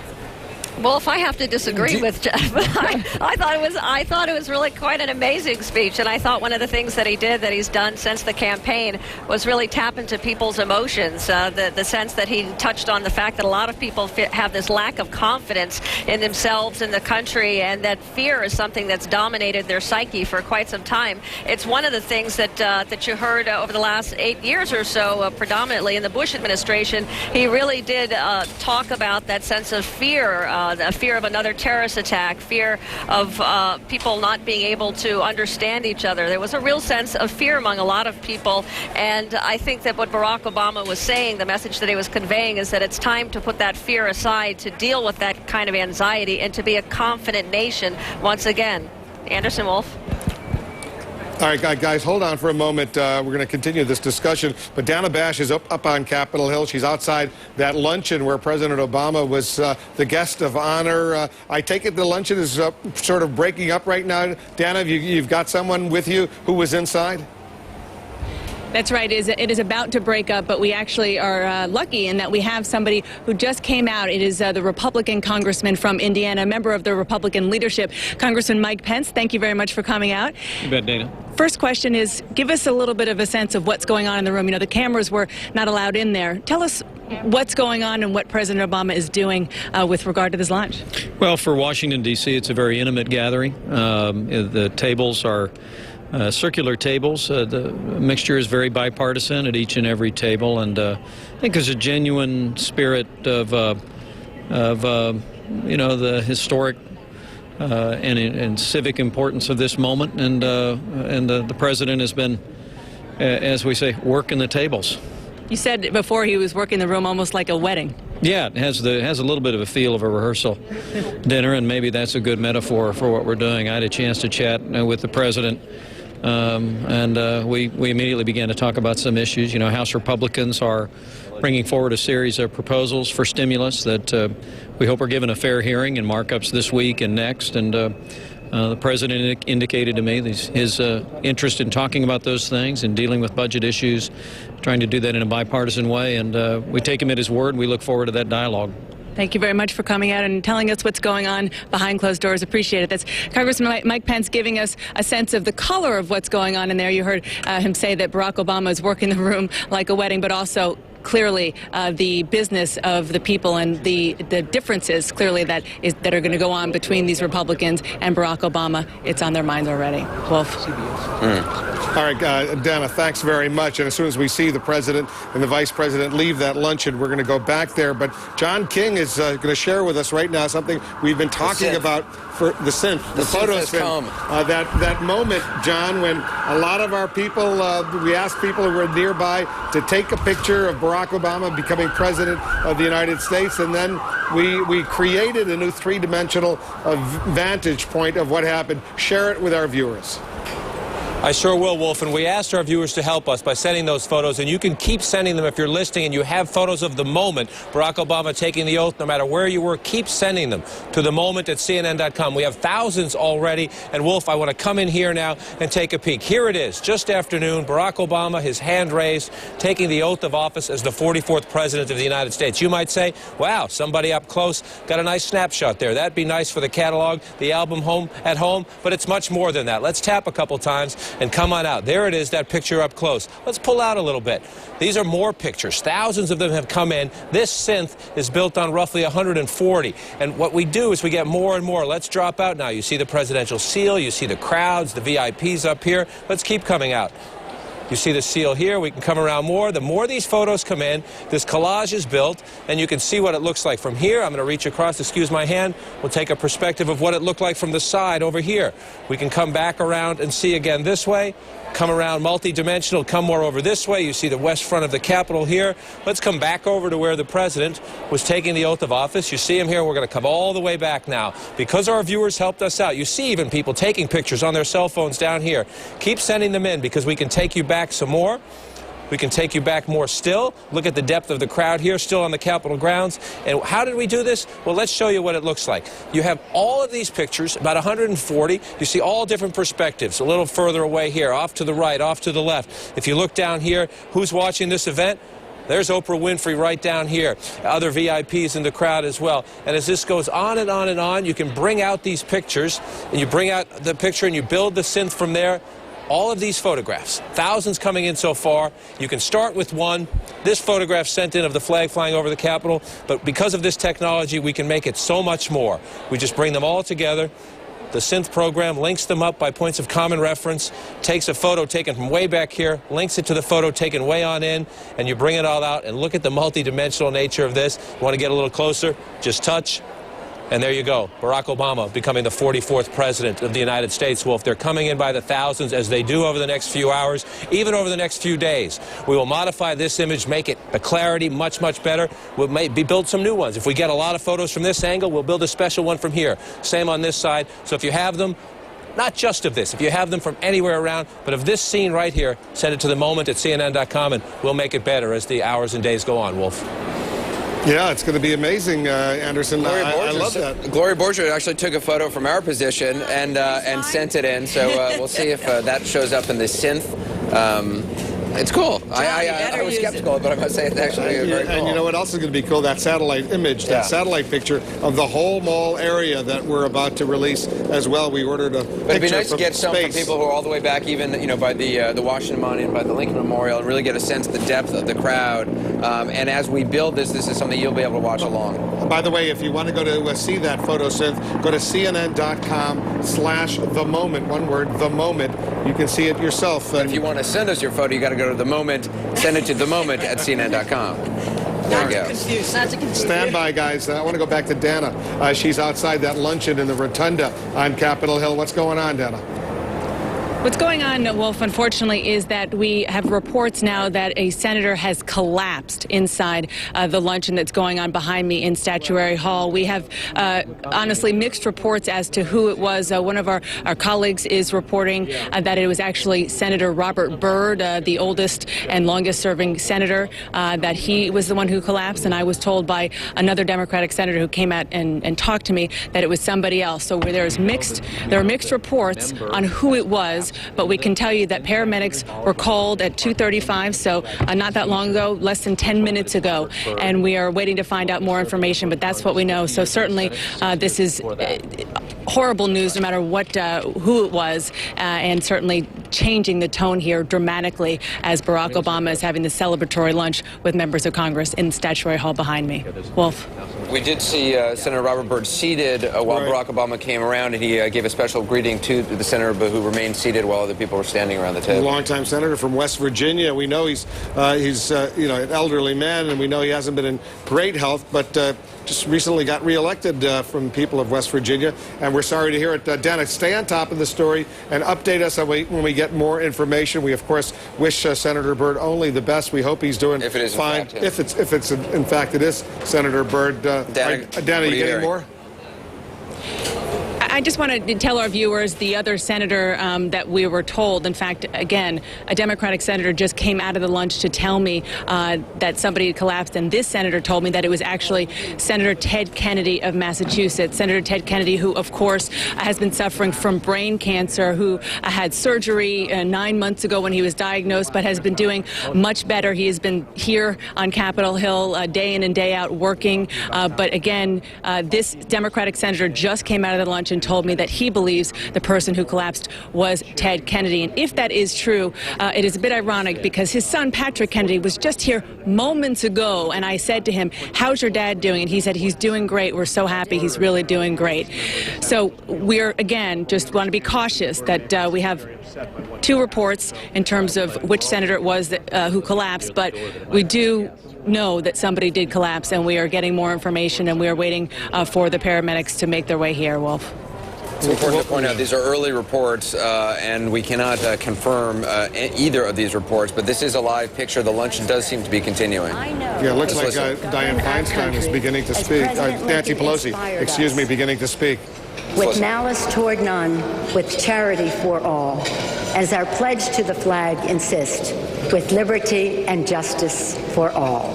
S3: Well, if I have to disagree with Jeff, I thought it was really quite an amazing speech, and I thought one of the things that he did, that he's done since the campaign, was really tap into people's emotions. The sense that he touched on the fact that a lot of people have this lack of confidence in themselves, in the country, and that fear is something that's dominated their psyche for quite some time. It's one of the things that you heard over the last 8 years or so, predominantly in the Bush administration. He really did talk about that sense of fear. A fear of another terrorist attack, fear of people not being able to understand each other. There was a real sense of fear among a lot of people, and I think that what Barack Obama was saying, the message that he was conveying, is that it's time to put that fear aside, to deal with that kind of anxiety, and to be a confident nation once again. Anderson, Wolf.
S2: All right, guys, hold on for a moment. We're going to continue this discussion. But Dana Bash is up on Capitol Hill. She's outside that luncheon where President Obama was the guest of honor. I take it the luncheon is sort of breaking up right now. Dana, you've got someone with you who was inside?
S23: That's right. It is about to break up, but we actually are lucky in that we have somebody who just came out. It is the Republican congressman from Indiana, a member of the Republican leadership, Congressman Mike Pence. Thank you very much for coming out.
S20: You bet, Dana.
S23: First question is, give us a little bit of a sense of what's going on in the room. You know, the cameras were not allowed in there. Tell us what's going on and what President Obama is doing with regard to this launch.
S20: Well, for Washington, D.C., it's a very intimate gathering. The tables are circular tables. The mixture is very bipartisan at each and every table, and I think there's a genuine spirit of you know, the historic and civic importance of this moment, and the president has been, as we say, working the tables.
S23: You said before he was working the room almost like a wedding.
S20: Yeah, it has a little bit of a feel of a rehearsal dinner, and maybe that's a good metaphor for what we're doing. I had a chance to chat with the president. And we immediately began to talk about some issues. You know, House Republicans are bringing forward a series of proposals for stimulus that we hope are given a fair hearing and markups this week and next. And the president indicated to me his interest in talking about those things and dealing with budget issues, trying to do that in a bipartisan way. And we take him at his word. We look forward to that dialogue.
S23: Thank you very much for coming out and telling us what's going on behind closed doors. Appreciate it. That's Congressman Mike Pence giving us a sense of the color of what's going on in there. You heard him say that Barack Obama is working the room like a wedding, but also clearly the business of the people and the differences clearly that are going to go on between these Republicans and Barack Obama. It's on their minds already. Wolf.
S2: All right, Dana, thanks very much. And as soon as we see the president and the vice president leave that luncheon, we're going to go back there. But John King is going to share with us right now something we've been talking about for the synth, the photo synth. That moment, John, when a lot of our people, we asked people who were nearby to take a picture of Barack Obama becoming president of the United States, and then we created a new three-dimensional vantage point of what happened. Share it with our viewers.
S18: I sure will, Wolf, and we asked our viewers to help us by sending those photos, and you can keep sending them if you're listening and you have photos of the moment, Barack Obama taking the oath, no matter where you were, keep sending them to the moment at CNN.com. We have thousands already, and Wolf, I want to come in here now and take a peek. Here it is, just afternoon, Barack Obama, his hand raised, taking the oath of office as the 44th President of the United States. You might say, wow, somebody up close got a nice snapshot there. That'd be nice for the catalog, the album at home, but it's much more than that. Let's tap a couple times and come on out. There it is, that picture up close. Let's pull out a little bit. These are more pictures. Thousands of them have come in. This synth is built on roughly 140. And what we do is we get more and more. Let's drop out now. You see the presidential seal. You see the crowds, the VIPs up here. Let's keep coming out. You see the seal here. We can come around more. The more these photos come in, this collage is built, and you can see what it looks like from here. I'm going to reach across, excuse my hand. We'll take a perspective of what it looked like from the side over here. We can come back around and see again this way. Come around multi-dimensional, come more over this way. You see the west front of the Capitol here. Let's come back over to where the president was taking the oath of office. You see him here. We're going to come all the way back now. Because our viewers helped us out, you see even people taking pictures on their cell phones down here. Keep sending them in because we can take you back some more. We can take you back more still. Look at the depth of the crowd here, still on the Capitol grounds. And how did we do this? Well, let's show you what it looks like. You have all of these pictures, about 140. You see all different perspectives, a little further away here, off to the right, off to the left. If you look down here, who's watching this event? There's Oprah Winfrey right down here, other VIPs in the crowd as well. And as this goes on and on and on, you can bring out these pictures, and you bring out the picture and you build the synth from there. All of these photographs, thousands coming in so far. You can start with one. This photograph sent in of the flag flying over the Capitol, but because of this technology, we can make it so much more. We just bring them all together. The synth program links them up by points of common reference, takes a photo taken from way back here, links it to the photo taken way on in, and you bring it all out and look at the multi-dimensional nature of this. You want to get a little closer? Just touch. And there you go, Barack Obama becoming the 44th President of the United States. Wolf, they're coming in by the thousands, as they do over the next few hours, even over the next few days. We will modify this image, make it the clarity much, much better. We'll build some new ones. If we get a lot of photos from this angle, we'll build a special one from here. Same on this side. So if you have them, not just of this, if you have them from anywhere around, but of this scene right here, send it to the moment at CNN.com, and we'll make it better as the hours and days go on, Wolf.
S2: Yeah, it's going to be amazing, Anderson. I love that.
S1: Gloria Borger actually took a photo from our position and sent it in. So we'll see if that shows up in the synth. It's cool. I was skeptical, but I must say it's actually very cool.
S2: And you know what else is going to be cool? That satellite image, that satellite picture of the whole mall area that we're about to release as well. We ordered a picture.
S1: But it'd be nice to get some from
S2: space.
S1: people who are all the way back, even by the Washington Monument, by the Lincoln Memorial, and really get a sense of the depth of the crowd. And as we build this is something you'll be able to watch along.
S2: By the way, if you want to go to see that photo synth, go to CNN.com/themoment. One word, the moment. You can see it yourself.
S1: But if you want to send us your photo, you got to go to the moment. Send it to the moment at CNN.com. There we go.
S2: Stand by, guys. I want to go back to Dana. She's outside that luncheon in the rotunda on Capitol Hill. What's going on, Dana?
S23: What's going on, Wolf, unfortunately, is that we have reports now that a senator has collapsed inside the luncheon that's going on behind me in Statuary Hall. We have, honestly, mixed reports as to who it was. One of our colleagues is reporting that it was actually Senator Robert Byrd, the oldest and longest-serving senator, that he was the one who collapsed. And I was told by another Democratic senator who came out and talked to me that it was somebody else. So there are mixed reports on who it was. but we can tell you that paramedics were called at 2:35, so not that long ago, less than 10 minutes ago, and we are waiting to find out more information, but that's what we know. So certainly this is horrible news no matter what, who it was, and certainly changing the tone here dramatically as Barack Obama is having the celebratory lunch with members of Congress in the Statuary Hall behind me. Wolf.
S1: We did see Senator Robert Byrd seated while Barack Obama came around, and he gave a special greeting to the senator who remained seated while other people were standing around the table.
S2: Longtime senator from West Virginia. We know he's you know, an elderly man, and we know he hasn't been in great health, but just recently got reelected from people of West Virginia, and we're sorry to hear it. Dana, stay on top of the story and update us when we get more information. We, of course, wish Senator Byrd only the best. We hope he's doing fine. If it's in fact it is Senator Byrd. Dana, you getting more?
S23: I just want to tell our viewers the other senator that we were told, in fact, again, a Democratic senator just came out of the lunch to tell me that somebody had collapsed, and this senator told me that it was actually Senator Ted Kennedy of Massachusetts. Senator Ted Kennedy, who, of course, has been suffering from brain cancer, who had surgery 9 months ago when he was diagnosed, but has been doing much better. He has been here on Capitol Hill day in and day out working. But again, this Democratic senator just came out of the lunch and told me that he believes the person who collapsed was Ted Kennedy. And if that is true, it is a bit ironic because his son, Patrick Kennedy, was just here moments ago. And I said to him, how's your dad doing? And he said, he's doing great. We're so happy. He's really doing great. So we're, again, just want to be cautious that we have two reports in terms of which senator it was that, who collapsed. But we do know that somebody did collapse, and we are getting more information, and we are waiting for the paramedics to make their way here, Wolf.
S1: It's important to point out these are early reports, and we cannot confirm either of these reports, but this is a live picture. The lunch does seem to be with
S2: Yeah, it looks like Dianne Feinstein is beginning to speak. Nancy Pelosi, excuse me, beginning to speak.
S5: With malice toward none, with charity for all, as our pledge to the flag insists, with liberty and justice for all.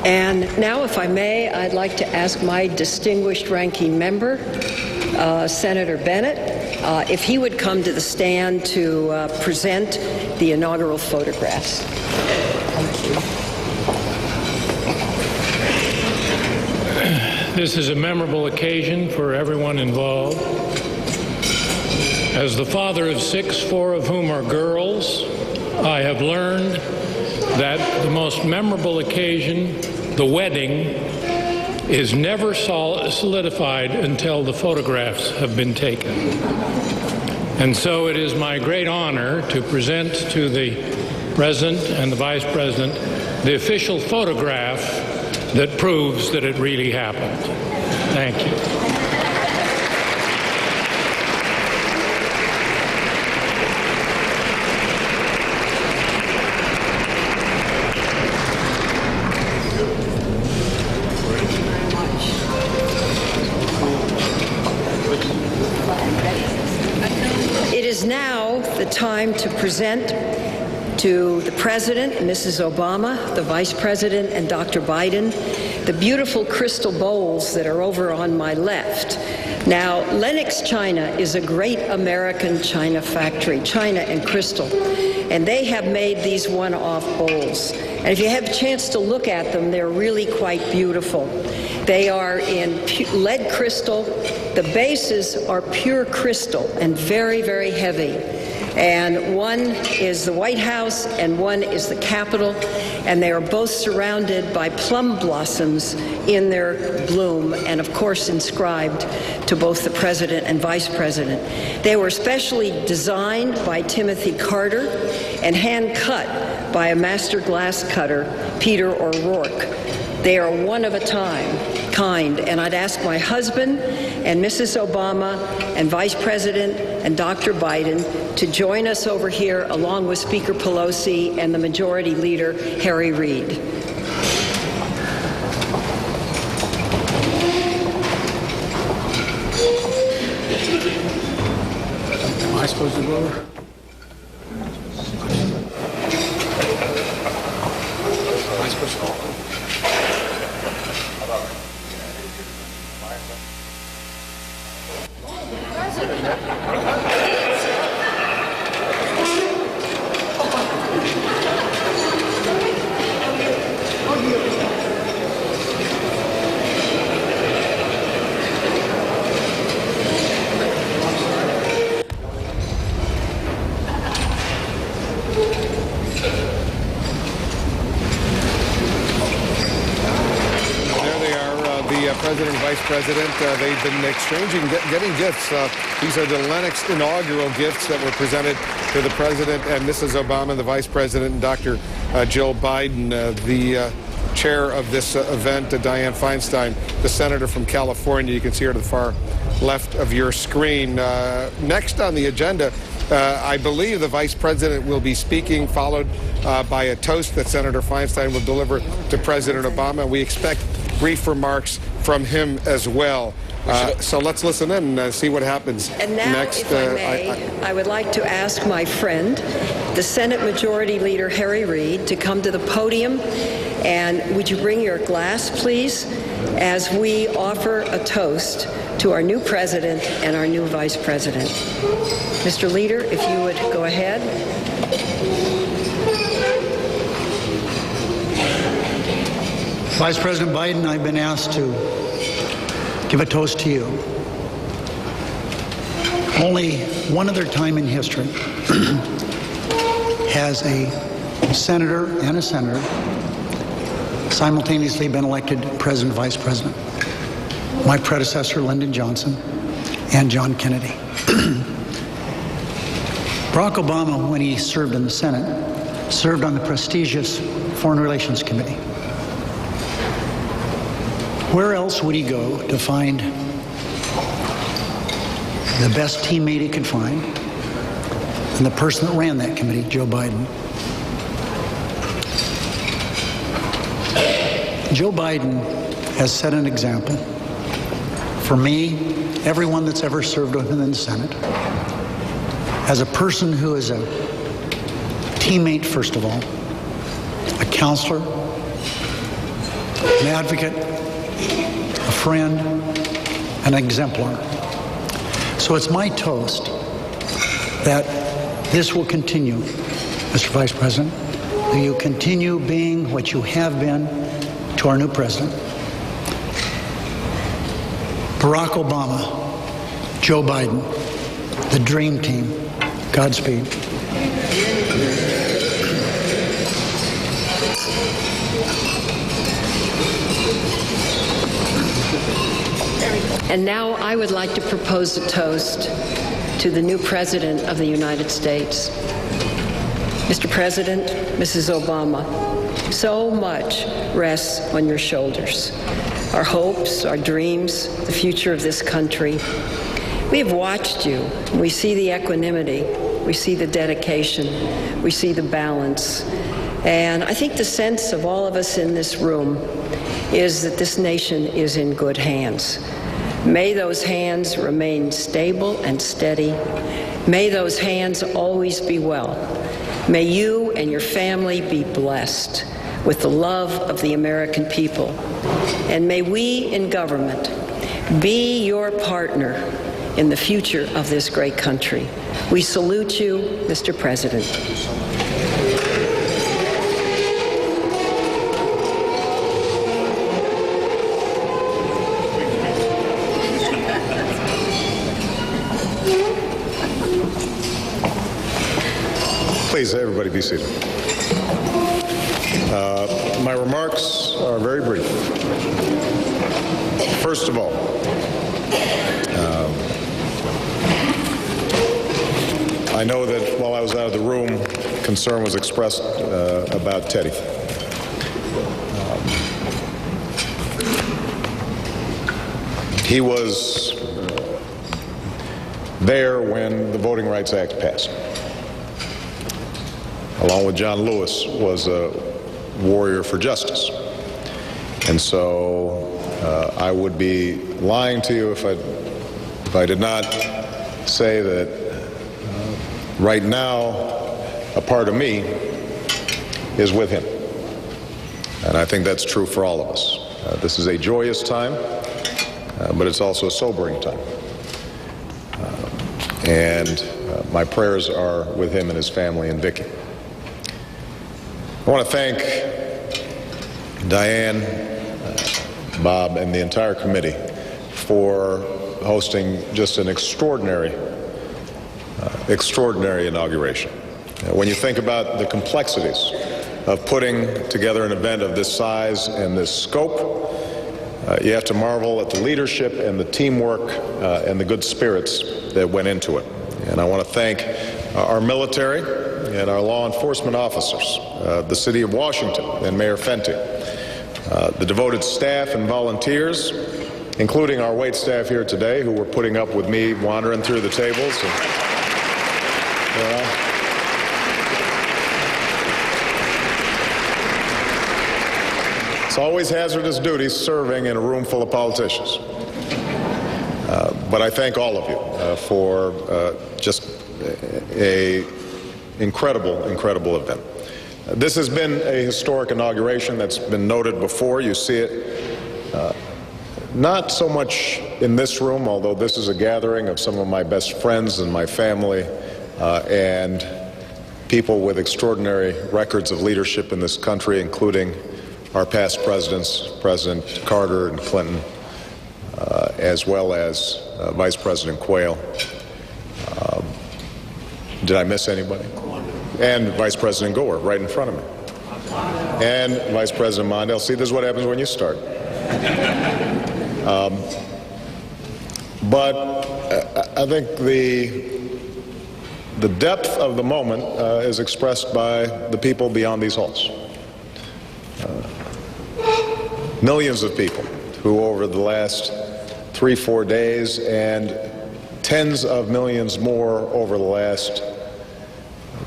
S10: And now, if I may, I'd like to ask my distinguished ranking member, Senator Bennett, if he would come to the stand to present the inaugural photographs. Thank
S11: you. This is a memorable occasion for everyone involved. As the father of 6, 4 of whom are girls, I have learned that the most memorable occasion, the wedding, is never solidified until the photographs have been taken. And so it is my great honor to present to the President and the Vice President the official photograph that proves that it really happened. Thank you.
S10: Now the time to present to the President, Mrs. Obama, the Vice President, and Dr. Biden, the beautiful crystal bowls that are over on my left. Now, Lenox China is a great American china factory, china and crystal, and they have made these one-off bowls. And if you have a chance to look at them, they're really quite beautiful. They are in lead crystal. The bases are pure crystal and very, very heavy. And one is the White House and one is the Capitol, and they are both surrounded by plum blossoms in their bloom and, of course, inscribed to both the President and Vice President. They were specially designed by Timothy Carter and hand-cut by a master glass cutter, Peter O'Rourke. They are one of a kind, and I'd ask my husband and Mrs. Obama and Vice President and Dr. Biden to join us over here along with Speaker Pelosi and the Majority Leader, Harry Reid.
S12: Am I supposed to go over? Am I supposed to go over?
S2: President and Vice President, they've been exchanging, getting gifts. These are the Lennox inaugural gifts that were presented to the President and Mrs. Obama, the Vice President, and Dr. Jill Biden. The chair of this event, Dianne Feinstein, the senator from California. You can see her to the far left of your screen. Next on the agenda, I believe the Vice President will be speaking, followed by a toast that Senator Feinstein will deliver to President Obama. We expect brief remarks from him as well. So let's listen in and see what happens
S10: and now,
S2: next.
S10: If I may, I would like to ask my friend, the Senate Majority Leader Harry Reid, to come to the podium. And would you bring your glass, please, as we offer a toast to our new President and our new Vice President. Mr. Leader, if you would go ahead.
S12: Vice President Biden, I've been asked to give a toast to you. Only one other time in history has a senator and a senator simultaneously been elected President, Vice President. My predecessor, Lyndon Johnson, and John Kennedy. Barack Obama, when he served in the Senate, served on the prestigious Foreign Relations Committee. Where else would he go to find the best teammate he could find than the person that ran that committee, Joe Biden? Joe Biden has set an example for me, everyone that's ever served with him in the Senate, as a person who is a teammate, first of all, a counselor, an advocate, a friend, an exemplar. So it's my toast that this will continue, Mr. Vice President, that you continue being what you have been to our new president. Barack Obama, Joe Biden, the dream team. Godspeed.
S10: And now I would like to propose a toast to the new President of the United States. Mr. President, Mrs. Obama, so much rests on your shoulders. Our hopes, our dreams, the future of this country. We have watched you. We see the equanimity. We see the dedication. We see the balance. And I think the sense of all of us in this room is that this nation is in good hands. May those hands remain stable and steady. May those hands always be well. May you and your family be blessed with the love of the American people. And may we in government be your partner in the future of this great country. We salute you, Mr. President.
S13: Please, everybody be seated. My remarks are very brief. First of all, I know that while I was out of the room, concern was expressed about Teddy. He was there when the Voting Rights Act passed. Along with John Lewis, was a warrior for justice. And so I would be lying to you if I did not say that right now, a part of me is with him. And I think that's true for all of us. This is a joyous time, but it's also a sobering time. And my prayers are with him and his family and Vicki. I want to thank Diane, Bob, and the entire committee for hosting just an extraordinary inauguration. When you think about the complexities of putting together an event of this size and this scope, you have to marvel at the leadership and the teamwork and the good spirits that went into it. And I want to thank our military and our law enforcement officers, the City of Washington and Mayor Fenty, the devoted staff and volunteers, including our wait staff here today, who were putting up with me wandering through the tables. It's always hazardous duty serving in a room full of politicians. But I thank all of you for just an incredible event. This has been a historic inauguration that's been noted before. You see it not so much in this room, although this is a gathering of some of my best friends and my family and people with extraordinary records of leadership in this country, including our past presidents, President Carter and Clinton, as well as Vice President Quayle. Did I miss anybody? And Vice President Gore, right in front of me. And Vice President Mondale. See, this is what happens when you start. But I think the depth of the moment is expressed by the people beyond these halls. Millions of people who over the last 3-4 days and tens of millions more over the last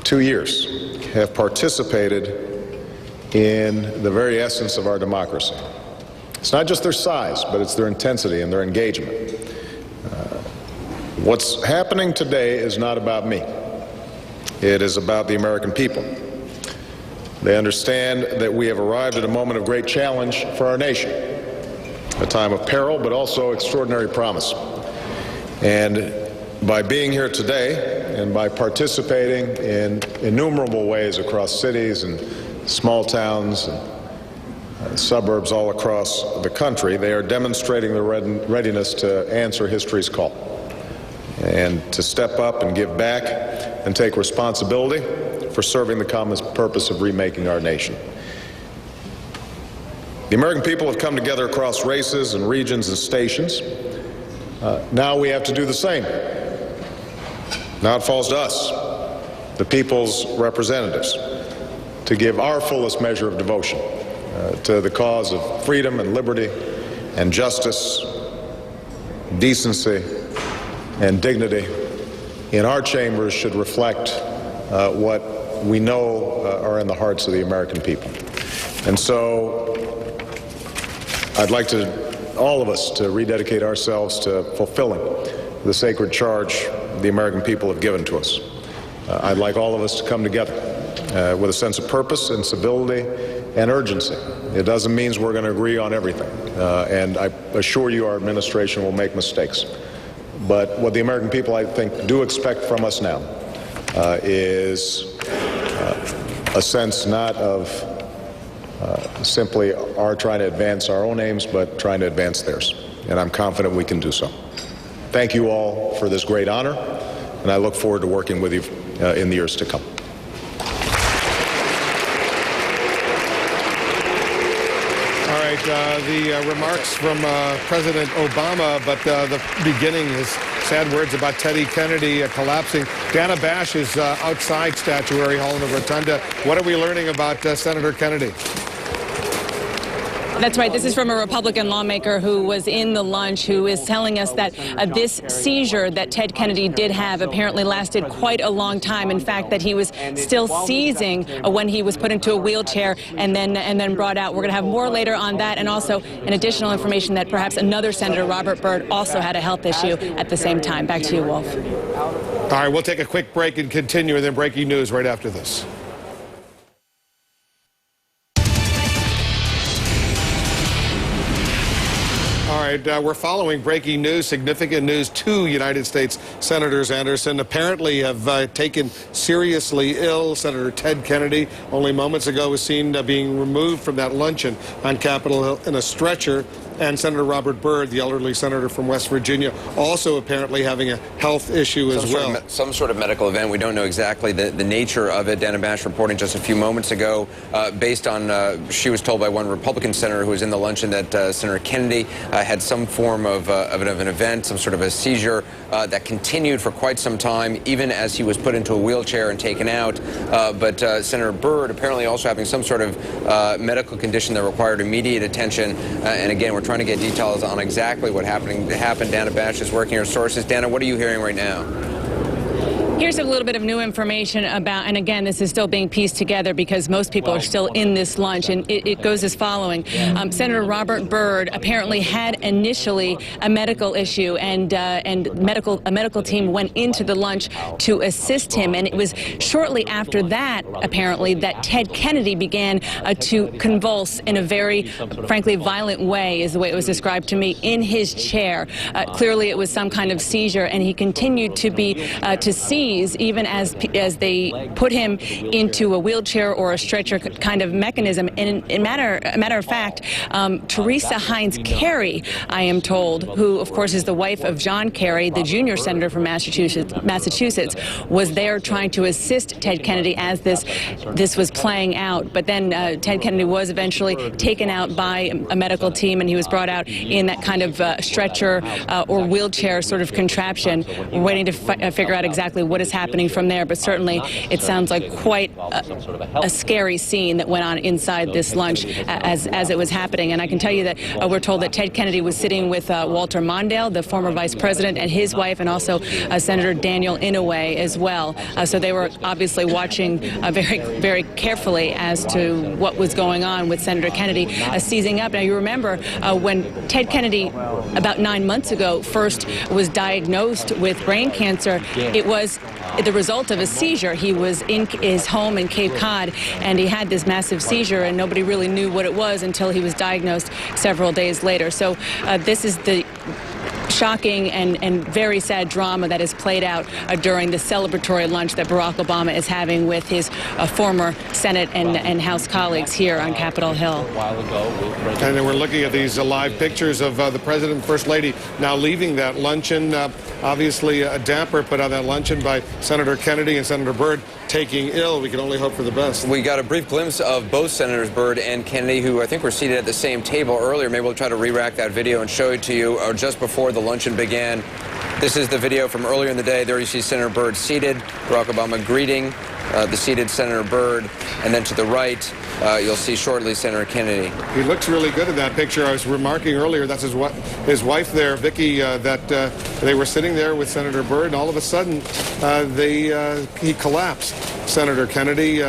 S13: 2 years have participated in the very essence of our democracy. It's not just their size, but it's their intensity and their engagement. What's happening today is not about me. It is about the American people. They understand that we have arrived at a moment of great challenge for our nation, a time of peril, but also extraordinary promise. And by being here today and by participating in innumerable ways across cities and small towns and suburbs all across the country, they are demonstrating their readiness to answer history's call and to step up and give back and take responsibility for serving the common purpose of remaking our nation. The American people have come together across races and regions and stations. Now we have to do the same. Now it falls to us, the people's representatives, to give our fullest measure of devotion to the cause of freedom and liberty and justice, decency and dignity in our chambers should reflect what we know are in the hearts of the American people. And so I'd like all of us to rededicate ourselves to fulfilling the sacred charge the American people have given to us. I'd like all of us to come together with a sense of purpose and civility and urgency. It doesn't mean we're going to agree on everything, and I assure you our administration will make mistakes. But what the American people, I think, do expect from us now is a sense not of simply our trying to advance our own aims, but trying to advance theirs. And I'm confident we can do so. Thank you all for this great honor, and I look forward to working with you in the years to come.
S2: All right, the remarks from President Obama, but the beginning is sad words about Teddy Kennedy collapsing. Dana Bash is outside Statuary Hall in the Rotunda. What are we learning about Senator Kennedy?
S23: That's right. This is from a Republican lawmaker who was in the lunch, who is telling us that this seizure that Ted Kennedy did have apparently lasted quite a long time. In fact, that he was still seizing when he was put into a wheelchair and then brought out. We're going to have more later on that, and also an additional information that perhaps another Senator, Robert Byrd, also had a health issue at the same time. Back to you, Wolf.
S2: All right, we'll take a quick break and continue, and then breaking news right after this. All right, we're following breaking news, significant news. 2 United States senators, Anderson, apparently have taken seriously ill. Senator Ted Kennedy, only moments ago, was seen being removed from that luncheon on Capitol Hill in a stretcher. And Senator Robert Byrd, the elderly senator from West Virginia, also apparently having a health issue as well.
S1: Some sort of medical event. We don't know exactly the nature of it. Dana Bash reporting just a few moments ago, based on, she was told by one Republican senator who was in the luncheon that Senator Kennedy had some form of an event, some sort of a seizure that continued for quite some time, even as he was put into a wheelchair and taken out. But Senator Byrd apparently also having some sort of medical condition that required immediate attention. And again, we're trying to get details on exactly what happened. Dana Bash is working her sources. Dana, what are you hearing right now?
S23: Here's a little bit of new information about, and again, this is still being pieced together because most people are still in this lunch, and it goes as following. Senator Robert Byrd apparently had initially a medical issue, and a medical team went into the lunch to assist him, and it was shortly after that, apparently, that Ted Kennedy began to convulse in a very, frankly, violent way, is the way it was described to me, in his chair. Clearly, it was some kind of seizure, and he continued to seize even as they put him into a wheelchair or a stretcher kind of mechanism. And in matter of fact, Teresa Heinz Kerry, I am told, who of course is the wife of John Kerry, the junior senator from Massachusetts, was there trying to assist Ted Kennedy as this was playing out. But then Ted Kennedy was eventually taken out by a medical team, and he was brought out in that kind of stretcher or wheelchair sort of contraption. We're waiting to figure out exactly what is happening from there, but certainly it sounds like quite a scary scene that went on inside this lunch as it was happening. And I can tell you that we're told that Ted Kennedy was sitting with Walter Mondale, the former vice president, and his wife, and also Senator Daniel Inouye as well. So they were obviously watching very, very carefully as to what was going on with Senator Kennedy seizing up. Now, you remember when Ted Kennedy, about 9 months ago, first was diagnosed with brain cancer, it was the result of a seizure. He was in his home in Cape Cod, and he had this massive seizure, and nobody really knew what it was until he was diagnosed several days later. So this is the shocking and very sad drama that is played out during the celebratory lunch that Barack Obama is having with his former Senate and House colleagues here on Capitol Hill.
S2: And then we're looking at these live pictures of the President and First Lady now leaving that luncheon. Obviously a damper put on that luncheon by Senator Kennedy and Senator Byrd taking ill. We can only hope for the best.
S1: We got a brief glimpse of both Senators Byrd and Kennedy, who I think were seated at the same table earlier. Maybe we'll try to re-rack that video and show it to you, or just before the luncheon began. This is the video from earlier in the day. There you see Senator Byrd seated, Barack Obama greeting the seated Senator Byrd, and then to the right, you'll see shortly Senator Kennedy.
S2: He looks really good in that picture. I was remarking earlier, that's his wife there, Vicky, that they were sitting there with Senator Byrd, and all of a sudden he collapsed. Senator Kennedy,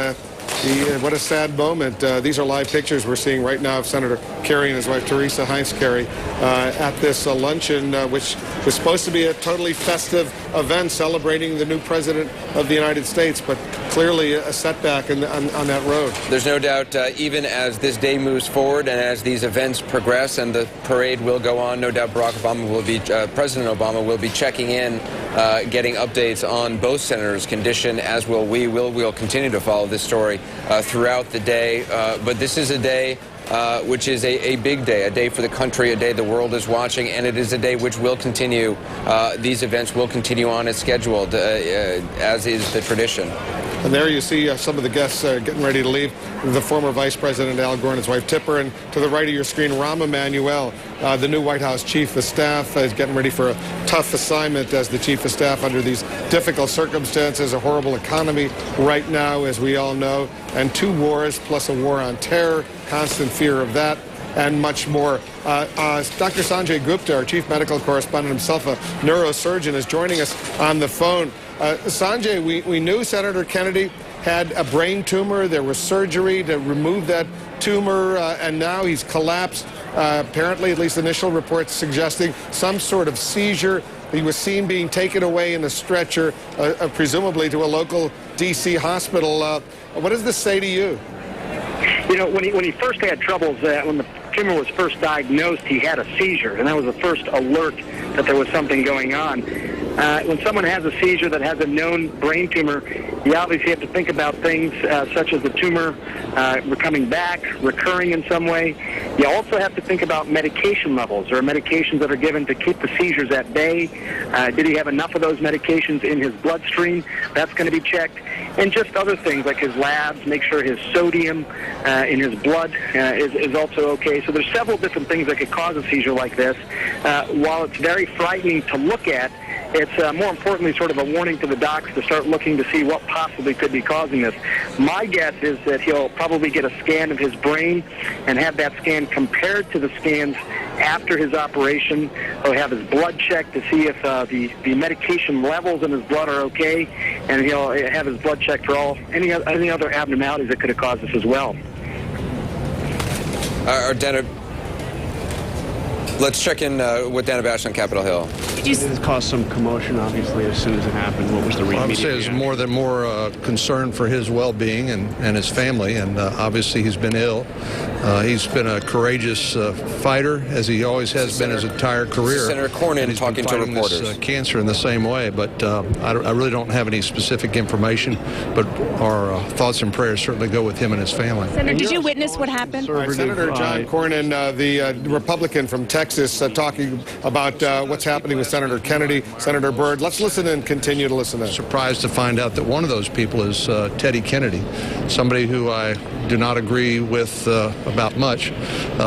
S2: what a sad moment. These are live pictures we're seeing right now of Senator Kerry and his wife Teresa Heinz Kerry at this luncheon, which was supposed to be a totally festive event celebrating the new president of the United States, but clearly a setback on that road.
S1: There's no doubt, even as this day moves forward and as these events progress and the parade will go on, no doubt President Obama will be checking in, getting updates on both senators' condition, as will we. We'll continue to follow this story throughout the day. But this is a day which is a big day, a day for the country, a day the world is watching, and it is a day which will continue. These events will continue on as scheduled, as is the tradition.
S2: And there you see some of the guests getting ready to leave. The former Vice President Al Gore and his wife Tipper, and to the right of your screen, Rahm Emanuel, the new White House Chief of Staff, is getting ready for a tough assignment as the Chief of Staff under these difficult circumstances, a horrible economy right now, as we all know, and 2 wars plus a war on terror, constant fear of that. and much more. Dr. Sanjay Gupta, our chief medical correspondent, himself a neurosurgeon, is joining us on the phone. Sanjay, we knew Senator Kennedy had a brain tumor. There was surgery to remove that tumor, and now he's collapsed. Apparently, at least initial reports suggesting some sort of seizure. He was seen being taken away in a stretcher, presumably to a local D.C. hospital. What does this say to you?
S9: You know, when he first had troubles, when the tumor was first diagnosed, he had a seizure, and that was the first alert that there was something going on. When someone has a seizure that has a known brain tumor, you obviously have to think about things such as the tumor coming back, recurring in some way. You also have to think about medication levels. There are medications that are given to keep the seizures at bay. Did he have enough of those medications in his bloodstream? That's going to be checked. And just other things like his labs, make sure his sodium in his blood is also okay. So there's several different things that could cause a seizure like this. While it's very frightening to look at, it's more importantly sort of a warning to the docs to start looking to see what possibly could be causing this. My guess is that he'll probably get a scan of his brain and have that scan compared to the scans after his operation. He'll have his blood checked to see if the medication levels in his blood are okay, and he'll have his blood checked for any other abnormalities that could have caused this as well.
S1: Dana, let's check in with Dana Bash on Capitol Hill.
S14: It caused some commotion, obviously, as soon as it happened. What was the reason?
S15: I would say it's more concern for his well-being and his family, and obviously he's been ill. He's been a courageous fighter, as he always has been his entire career.
S1: Senator Cornyn talking to reporters.
S15: This, cancer in the same way, but I really don't have any specific information, but our thoughts and prayers certainly go with him and his family.
S23: Senator, did you witness what happened?
S2: Senator John Cornyn, the Republican from Texas, talking about what's happening with Senator Kennedy, Senator Byrd. Let's listen and continue to listen in.
S15: Surprised to find out that one of those people is Teddy Kennedy, somebody who I do not agree with about much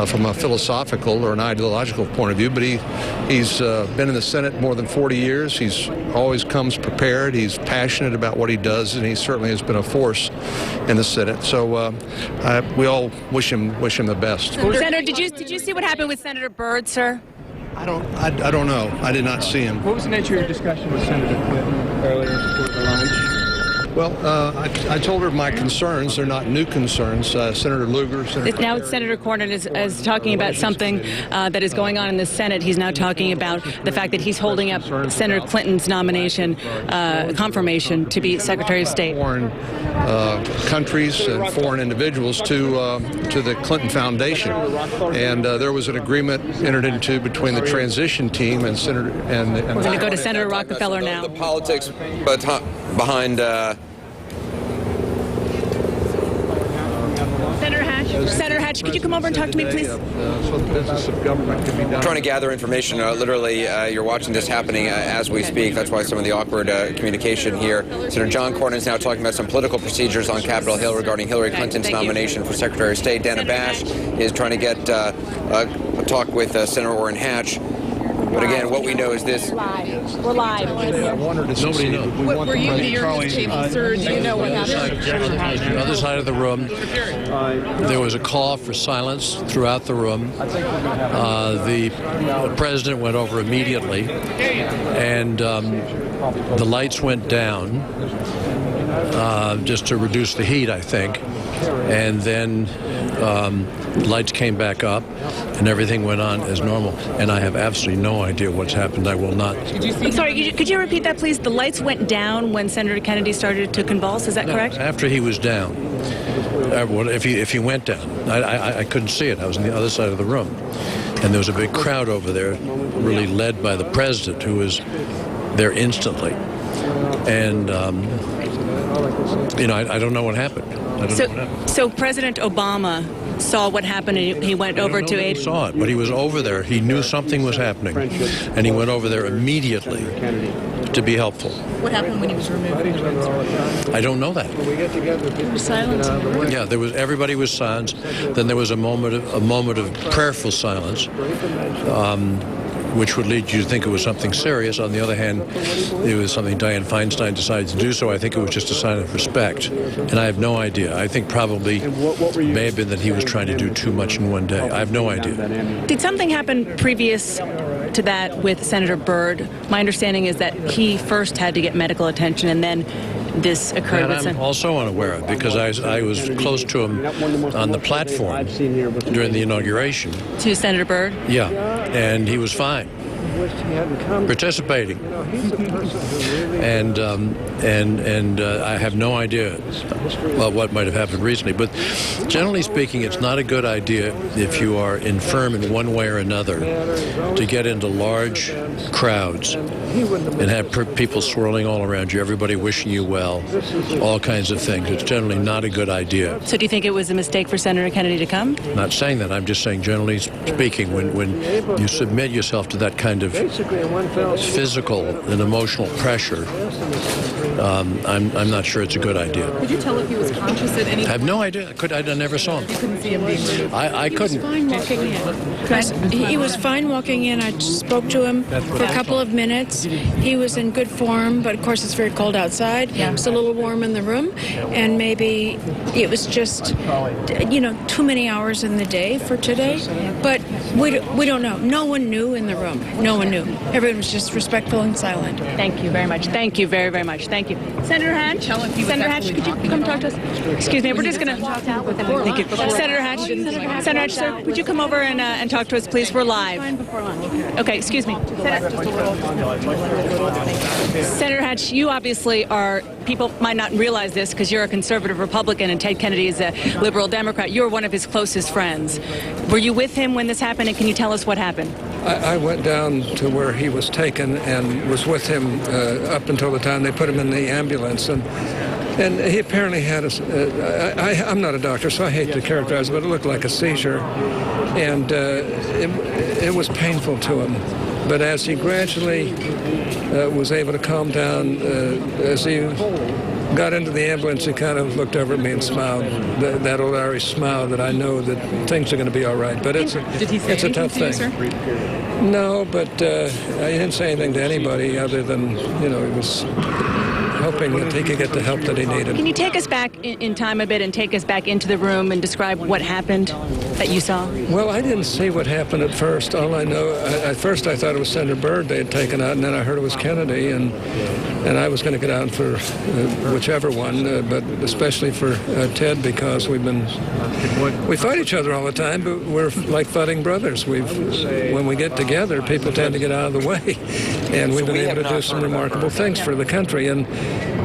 S15: from a philosophical or an ideological point of view, but he's been in the Senate more than 40 years. He's always comes prepared. He's passionate about what he does, and he certainly has been a force in the Senate. So we all wish him the best.
S23: Senator, did you see what happened with Senator Byrd, sir?
S15: I don't know. I did not see him.
S14: What was the nature of your discussion with Senator Clinton earlier before the lunch?
S15: Well, I told her my concerns. They're not new concerns. Senator Lugar.
S23: Now Senator Cornyn is talking about something that is going on in the Senate. He's now talking about the fact that he's holding up Senator Clinton's nomination, confirmation to be Secretary of State.
S15: Foreign countries and foreign individuals to the Clinton Foundation, and there was an agreement entered into between the transition team and Senator.
S23: We're going to go to Senator Rockefeller now.
S1: The politics behind.
S23: Senator Hatch, could you come over and talk to me, please?
S15: So the business of government can be done.
S1: I'm trying to gather information. Literally, you're watching this happening as we speak. That's why some of the awkward communication here. Senator John Cornyn is now talking about some political procedures on Capitol Hill regarding Hillary Clinton's nomination for Secretary of State. Dana Bash is trying to get a talk with Senator Orrin Hatch. But again, what we know is this.
S23: We're live.
S15: Nobody knows.
S23: Were you near the table, sir? Do you know what happened?
S24: On the other side of the room, there was a call for silence throughout the room. The president went over immediately, and the lights went down just to reduce the heat, I think. And then lights came back up, and everything went on as normal. And I have absolutely no idea what's happened. I will not.
S23: I'm sorry, could you repeat that, please? The lights went down when Senator Kennedy started to convulse. Is that correct?
S24: After he was down. If he went down. I couldn't see it. I was on the other side of the room. And there was a big crowd over there, really led by the president, who was there instantly. And, I don't know what happened.
S23: So President Obama saw what happened, and he went over to aid.
S24: He saw it, but he was over there. He knew something was happening, and he went over there immediately to be helpful.
S23: What happened when he was removed?
S24: I don't know that.
S23: He was silent.
S24: Yeah, everybody was silent. Then there was a moment of prayerful silence. which would lead you to think it was something serious. On the other hand, it was something Dianne Feinstein decided to do, so I think it was just a sign of respect. And I have no idea. I think probably may have been that he was trying to do too much in one day. I have no idea.
S23: Did something happen previous to that with Senator Byrd? My understanding is that he first had to get medical attention, and then this occurred.
S24: And I'm also unaware of, because I was close to him on the platform during the inauguration.
S23: To Senator Byrd?
S24: Yeah, and he was fine, participating. And I have no idea what might have happened recently. But generally speaking, it's not a good idea if you are infirm in one way or another to get into large crowds and have people swirling all around you, everybody wishing you well, all kinds of things. It's generally not a good idea.
S23: So do you think it was a mistake for Senator Kennedy to come?
S24: Not saying that. I'm just saying, generally speaking, when you submit yourself to that kind of physical and emotional pressure, I'm not sure it's a good idea.
S6: Could you tell if he was conscious at any point?
S24: I have no idea. I never saw him.
S6: You couldn't see him being moved?
S24: I couldn't.
S7: He was fine walking in. I spoke to him for a couple of minutes. He was in good form, but of course it's very cold outside. Yeah. It was a little warm in the room, and maybe it was just, too many hours in the day for today. But we don't know. No one knew in the room. No one knew. Everyone was just respectful and silent.
S23: Thank you very much. Thank you very, very much. Thank you. Senator Hatch? Senator Hatch, could you come talk to us? Excuse me, we're just going to... Thank you. Senator Hatch, sir, would you come over and talk to us, please? We're live. Okay, excuse me. Senator Hatch, you obviously are... People might not realize this because you're a conservative Republican and Ted Kennedy is a liberal Democrat. You're one of his closest friends. Were you with him when this happened, and can you tell us what happened?
S8: I went down to where he was taken and was with him up until the time they put him in the ambulance. And he apparently had I'm not a doctor, so I hate to characterize it, but it looked like a seizure. And it was painful to him. But as he gradually was able to calm down, as he got into the ambulance, he kind of looked over at me and smiled, that old Irish smile that I know that things are going to be all right. But it's a tough thing. No, but I didn't say anything to anybody other than, he was hoping that he could get the help that he needed.
S23: Can you take us back in time a bit and take us back into the room and describe what happened that you saw?
S8: Well, I didn't see what happened at first. All I know, at first I thought it was Senator Byrd they had taken out, and then I heard it was Kennedy, and I was going to get out for whichever one, but especially for Ted, because we fight each other all the time, but we're like fighting brothers. When we get together, people tend to get out of the way, and we've been able to do some remarkable things for the country, and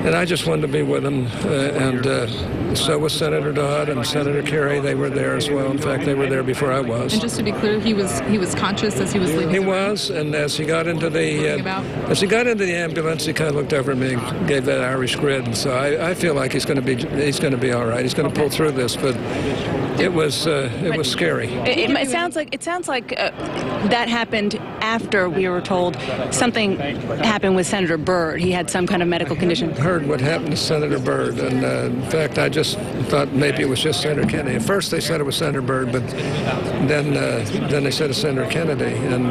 S8: I just wanted to be with him, and so was Senator Dodd and Senator Kerry. They were there as well. In fact, they were there before I was.
S6: And just to be clear, he was conscious as he was leaving.
S8: He was, and as he got into the ambulance, he kind of looked over at me and gave that Irish grin. And so I feel like he's going to be all right. He's going to pull through this, but it was scary.
S23: It sounds like that happened after we were told something happened with Senator Byrd. He had some kind of medical condition.
S8: I heard what happened to Senator Byrd, and in fact, I just thought maybe it was just Senator Kennedy. At first, they said it was Senator Byrd, but then they said it's Senator Kennedy, and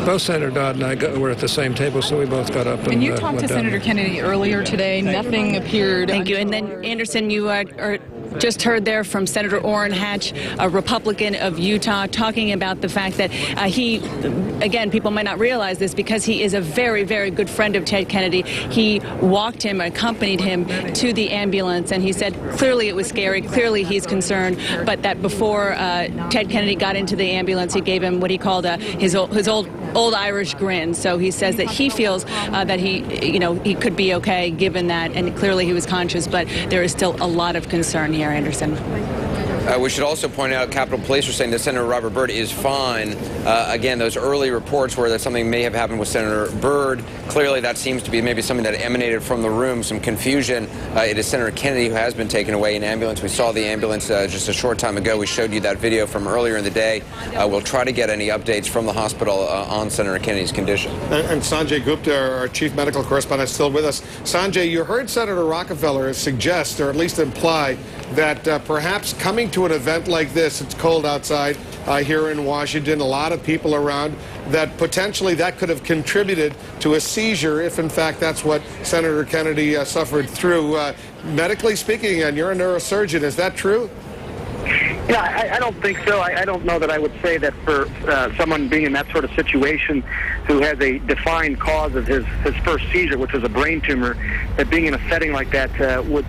S8: both Senator Dodd and I were at the same table, so we both got up and
S6: you talked to Senator Kennedy earlier today. Nothing appeared.
S23: Thank you. And then, Anderson, you are just heard there from Senator Orrin Hatch, a Republican of Utah, talking about the fact that he, again, people might not realize this, because he is a very, very good friend of Ted Kennedy. He walked him, accompanied him to the ambulance, and he said clearly it was scary, clearly he's concerned, but that before Ted Kennedy got into the ambulance, he gave him what he called his old Irish grin. So he says that he feels that he could be okay given that, and clearly he was conscious, but there is still a lot of concern here, Anderson.
S1: We should also point out Capitol Police are saying that Senator Robert Byrd is fine. Again, those early reports where that something may have happened with Senator Byrd, clearly that seems to be maybe something that emanated from the room, some confusion. It is Senator Kennedy who has been taken away in ambulance. We saw the ambulance just a short time ago. We showed you that video from earlier in the day. We'll try to get any updates from the hospital on Senator Kennedy's condition.
S2: And Sanjay Gupta, our chief medical correspondent, is still with us. Sanjay, you heard Senator Rockefeller suggest, or at least imply, that perhaps coming to to an event like this, it's cold outside here in Washington, a lot of people around, that potentially that could have contributed to a seizure if, in fact, that's what Senator Kennedy suffered through. Medically speaking, and you're a neurosurgeon, is that true?
S9: Yeah, I don't think so. I don't know that I would say that for someone being in that sort of situation who has a defined cause of his first seizure, which was a brain tumor, that being in a setting like that would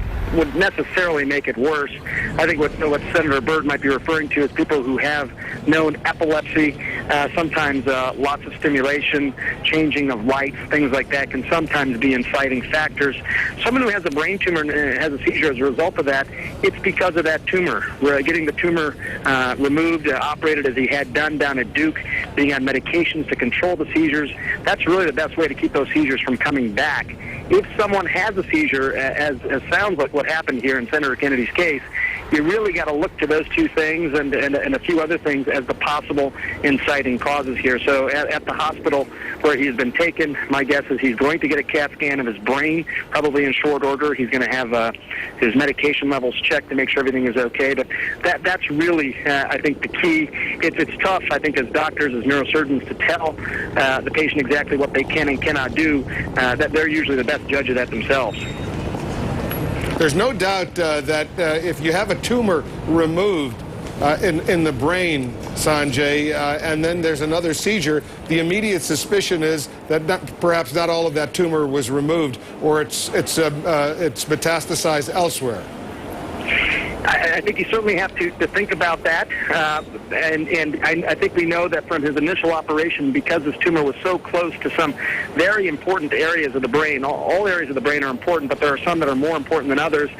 S9: necessarily make it worse. I think what Senator Byrd might be referring to is people who have known epilepsy, sometimes lots of stimulation, changing of lights, things like that can sometimes be inciting factors. Someone who has a brain tumor and has a seizure as a result of that, it's because of that tumor. We're getting the tumor removed, operated as he had done down at Duke, being on medications to control the seizures. That's really the best way to keep those seizures from coming back. If someone has a seizure, as sounds like what happened here in Senator Kennedy's case, you really got to look to those two things and a few other things as the possible inciting causes here. So at the hospital where he's been taken, my guess is he's going to get a CAT scan of his brain, probably in short order. He's going to have his medication levels checked to make sure everything is okay. But that's really, I think, the key. It's tough, I think, as doctors, as neurosurgeons, to tell the patient exactly what they can and cannot do. That they're usually the best judge of that themselves.
S2: There's no doubt that if you have a tumor removed in the brain, Sanjay, and then there's another seizure, the immediate suspicion is that perhaps not all of that tumor was removed, or it's metastasized elsewhere.
S9: I think you certainly have to think about that, and I think we know that from his initial operation, because his tumor was so close to some very important areas of the brain. All areas of the brain are important, but there are some that are more important than others.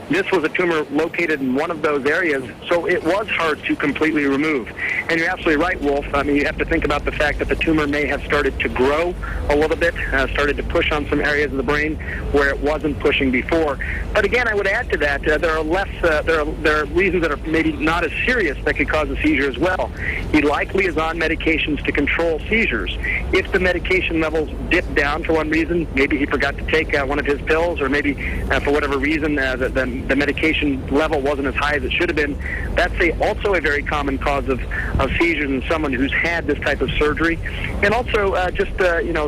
S9: This was a tumor located in one of those areas, so it was hard to completely remove. And you're absolutely right, Wolf. I mean, you have to think about the fact that the tumor may have started to grow a little bit, started to push on some areas of the brain where it wasn't pushing before. But again, I would add to that, there are reasons that are maybe not as serious that could cause a seizure as well. He likely is on medications to control seizures. If the medication levels dip down for one reason, maybe he forgot to take one of his pills, or maybe for whatever reason the medication level wasn't as high as it should have been, that's also a very common cause of seizures in someone who's had this type of surgery. And also just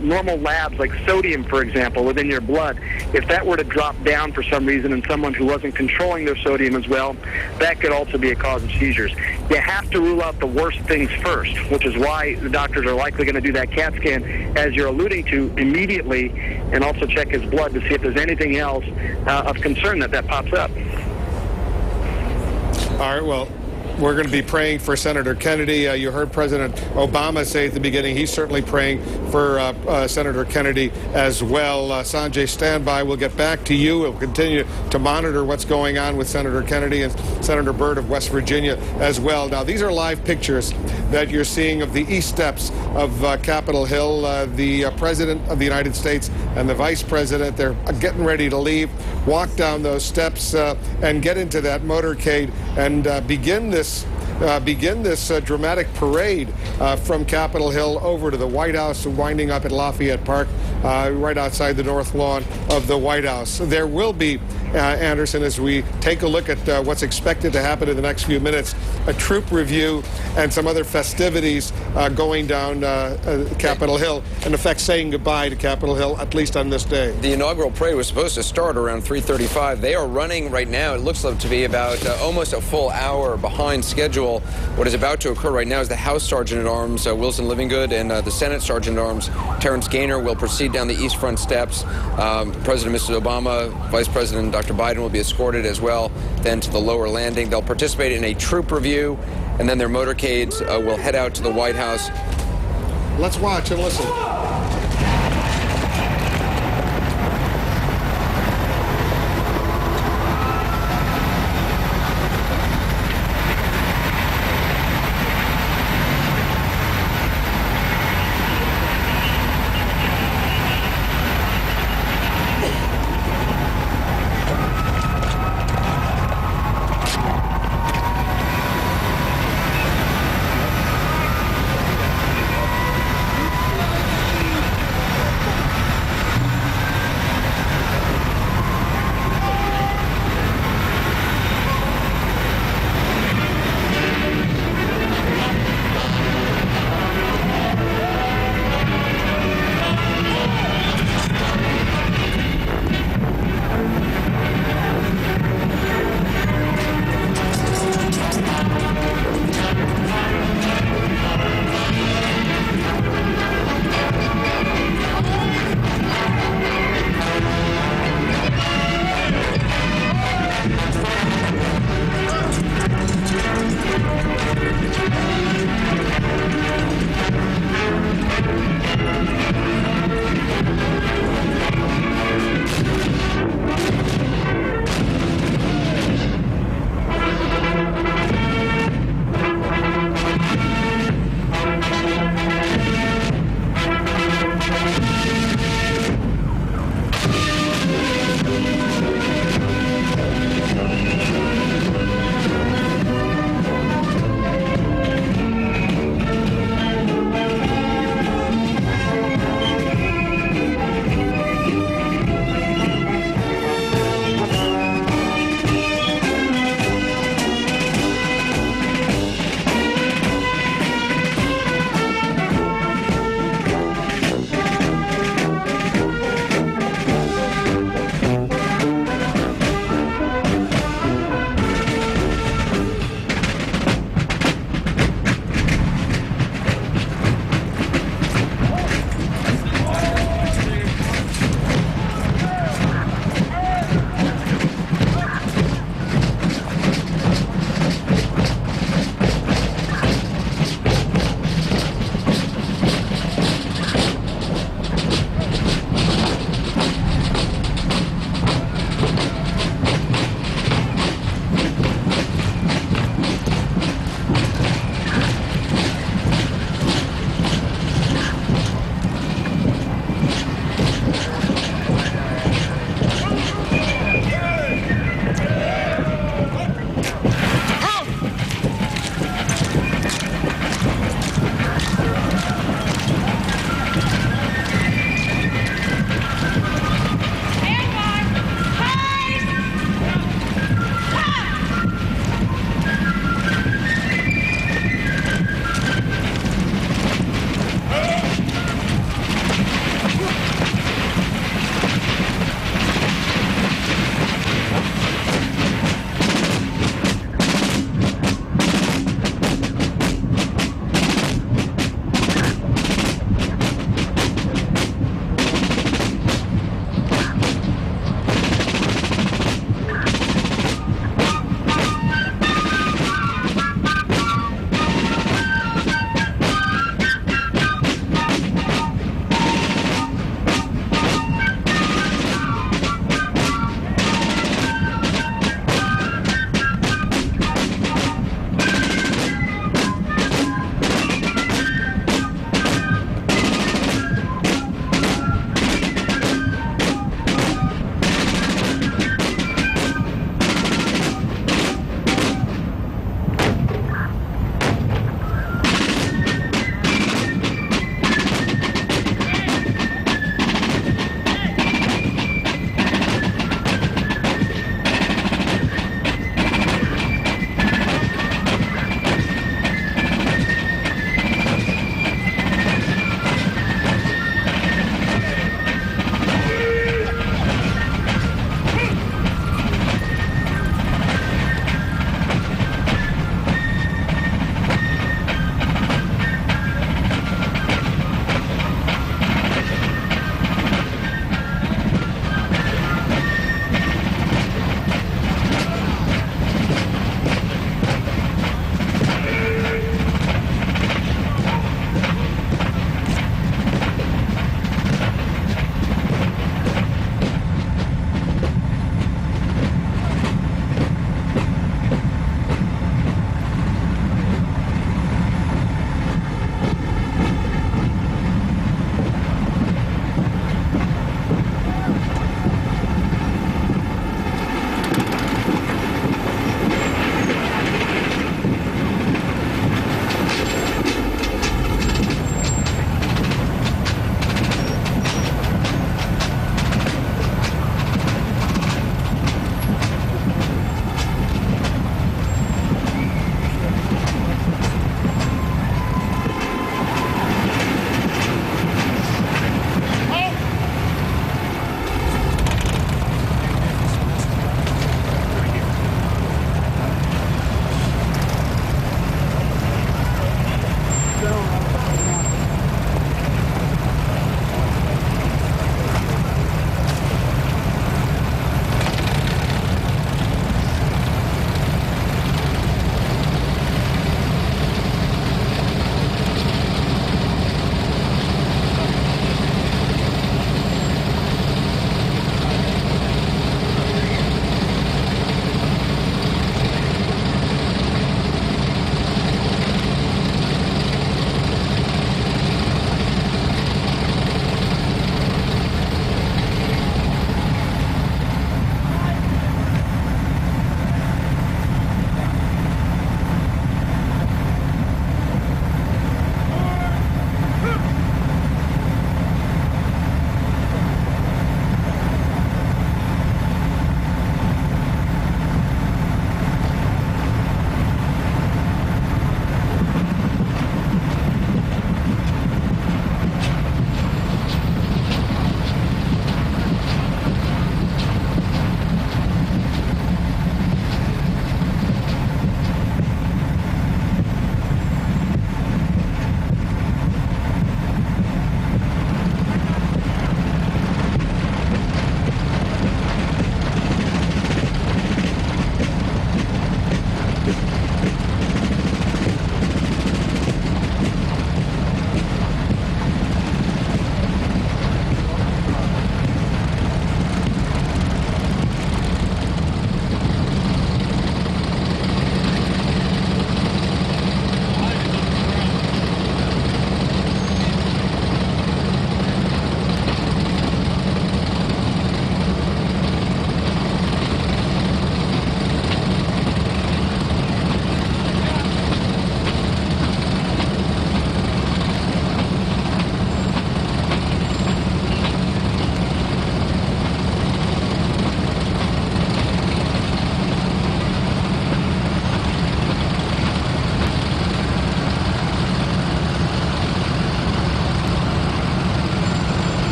S9: normal labs like sodium, for example, within your blood. If that were to drop down for some reason in someone who wasn't controlling their sodium as well, that could also be a cause of seizures. You have to rule out the worst things first, which is why the doctors are likely going to do that CAT scan, as you're alluding to, immediately, and also check his blood to see if there's anything else of concern that pops up.
S2: All right, well, we're going to be praying for Senator Kennedy. You heard President Obama say at the beginning he's certainly praying for Senator Kennedy as well. Sanjay, stand by. We'll get back to you. We'll continue to monitor what's going on with Senator Kennedy and Senator Byrd of West Virginia as well. Now, these are live pictures that you're seeing of the east steps of Capitol Hill. The President of the United States and the Vice President, they're getting ready to leave, walk down those steps and get into that motorcade and begin this dramatic parade from Capitol Hill over to the White House, winding up at Lafayette Park, right outside the north lawn of the White House. There will be, Anderson, as we take a look at what's expected to happen in the next few minutes, a troop review and some other festivities going down Capitol Hill, in effect saying goodbye to Capitol Hill, at least on this day.
S1: The inaugural parade was supposed to start around 3:35. They are running right now. It looks like to be about almost a full hour behind schedule. What is about to occur right now is the House Sergeant-at-Arms, Wilson Livingood, and the Senate Sergeant-at-Arms, Terrence Gaynor, will proceed down the east front steps. President Mrs. Obama, Vice President Dr. Biden will be escorted as well, then to the lower landing. They'll participate in a troop review, and then their motorcades will head out to the White House.
S2: Let's watch and listen.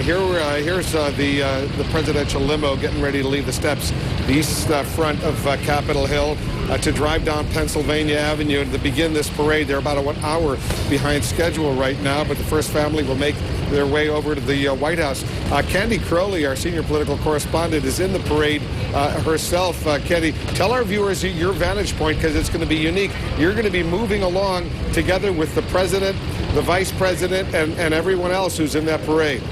S2: right, here's the presidential limo getting ready to leave the steps, the east front of Capitol Hill, to drive down Pennsylvania Avenue to begin this parade. They're about an hour behind schedule right now, but the first family will make their way over to the White House. Candy Crowley, our senior political correspondent, is in the parade herself. Candy, tell our viewers your vantage point, because it's going to be unique. You're going to be moving along together with the president, the vice president, and everyone else who's in that parade.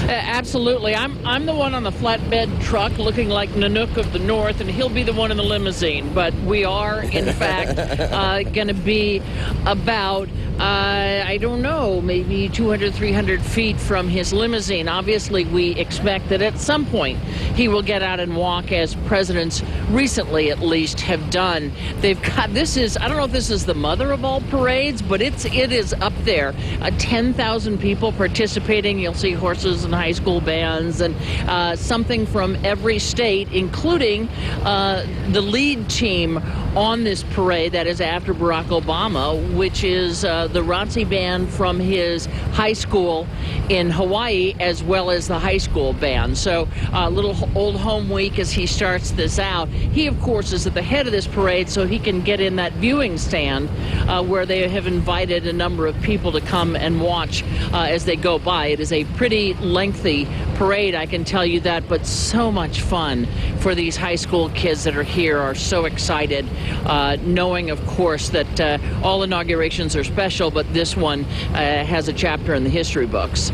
S16: Absolutely. I'm the one on the flatbed truck looking like Nanook of the North, and he'll be the one in the limousine. But we are, in fact, going to be about, I don't know, maybe 200, 300 feet from his limousine. Obviously, we expect that at some point he will get out and walk, as presidents recently, at least, have done. They've got, this is, I don't know if this is the mother of all parades, but it is up there. 10,000 people participating. You'll see horses and high school bands and something from every state, including the lead team on this parade that is after Barack Obama, which is the ROTC band from his high school in Hawaii, as well as the high school band. So a little old home week as he starts this out. He, of course, is at the head of this parade, so he can get in that viewing stand where they have invited a number of people to come and watch as they go by. It is a pretty lengthy parade, I can tell you that, but so much fun for these high school kids that are here, are so excited, knowing, of course, that all inaugurations are special, but this one has a chapter in the history books.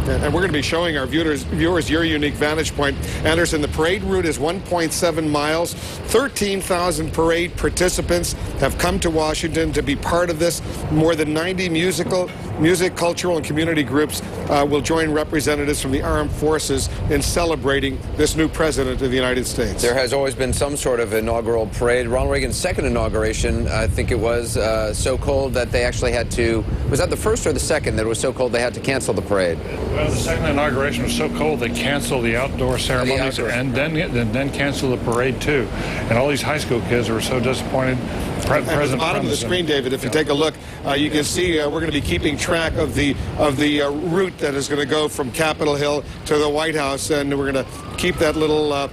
S2: And we're going to be showing our viewers your unique vantage point. Anderson, the parade route is 1.7 miles. 13,000 parade participants have come to Washington to be part of this. More than 90 music, cultural, and community groups will join representatives from the armed forces in celebrating this new president of the United States.
S1: There has always been some sort of inaugural parade. Ronald Reagan's second inauguration, I think it was, so cold that they actually had to, was that the first or the second that it was so cold they had to cancel the parade?
S17: Well, the second inauguration was so cold they canceled the outdoor ceremonies and then canceled the parade too. And all these high school kids were so disappointed.
S2: At the bottom of the screen, David, if you take a look, you can see we're going to be keeping track of the route that is going to go from Capitol Hill to the White House, and we're going to keep that little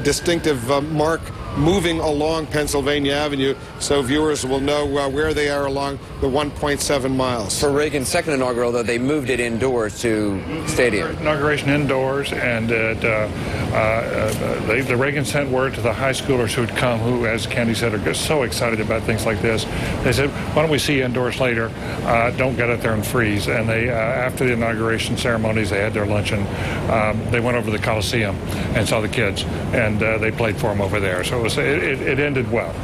S2: distinctive mark moving along Pennsylvania Avenue, so viewers will know where they are along the 1.7 miles.
S1: For Reagan's second inaugural, though, they moved it indoors to stadium.
S17: Inauguration indoors, and the Reagan sent word to the high schoolers who had come, who, as Candy said, are so excited about things like this. They said, why don't we see you indoors later? Don't get out there and freeze. And they, after the inauguration ceremonies, they had their luncheon. They went over to the Coliseum and saw the kids, and they played for them over there. So it ended well.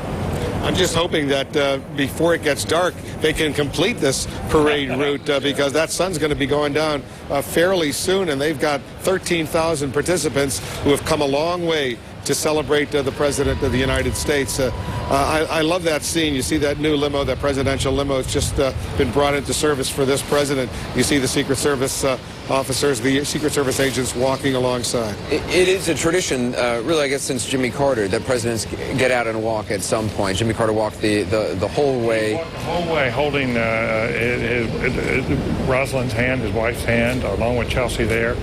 S2: I'm just hoping that before it gets dark, they can complete this parade route because that sun's going to be going down fairly soon, and they've got 13,000 participants who have come a long way to celebrate the President of the United States. I love that scene. You see that new limo, that presidential limo, has just been brought into service for this president. You see the Secret Service officers, the Secret Service agents walking alongside.
S1: It is a tradition, really, I guess, since Jimmy Carter, that presidents get out and walk at some point. Jimmy Carter walked the whole way.
S17: He walked the whole way, holding Rosalind's hand, his wife's hand, along with Chelsea there,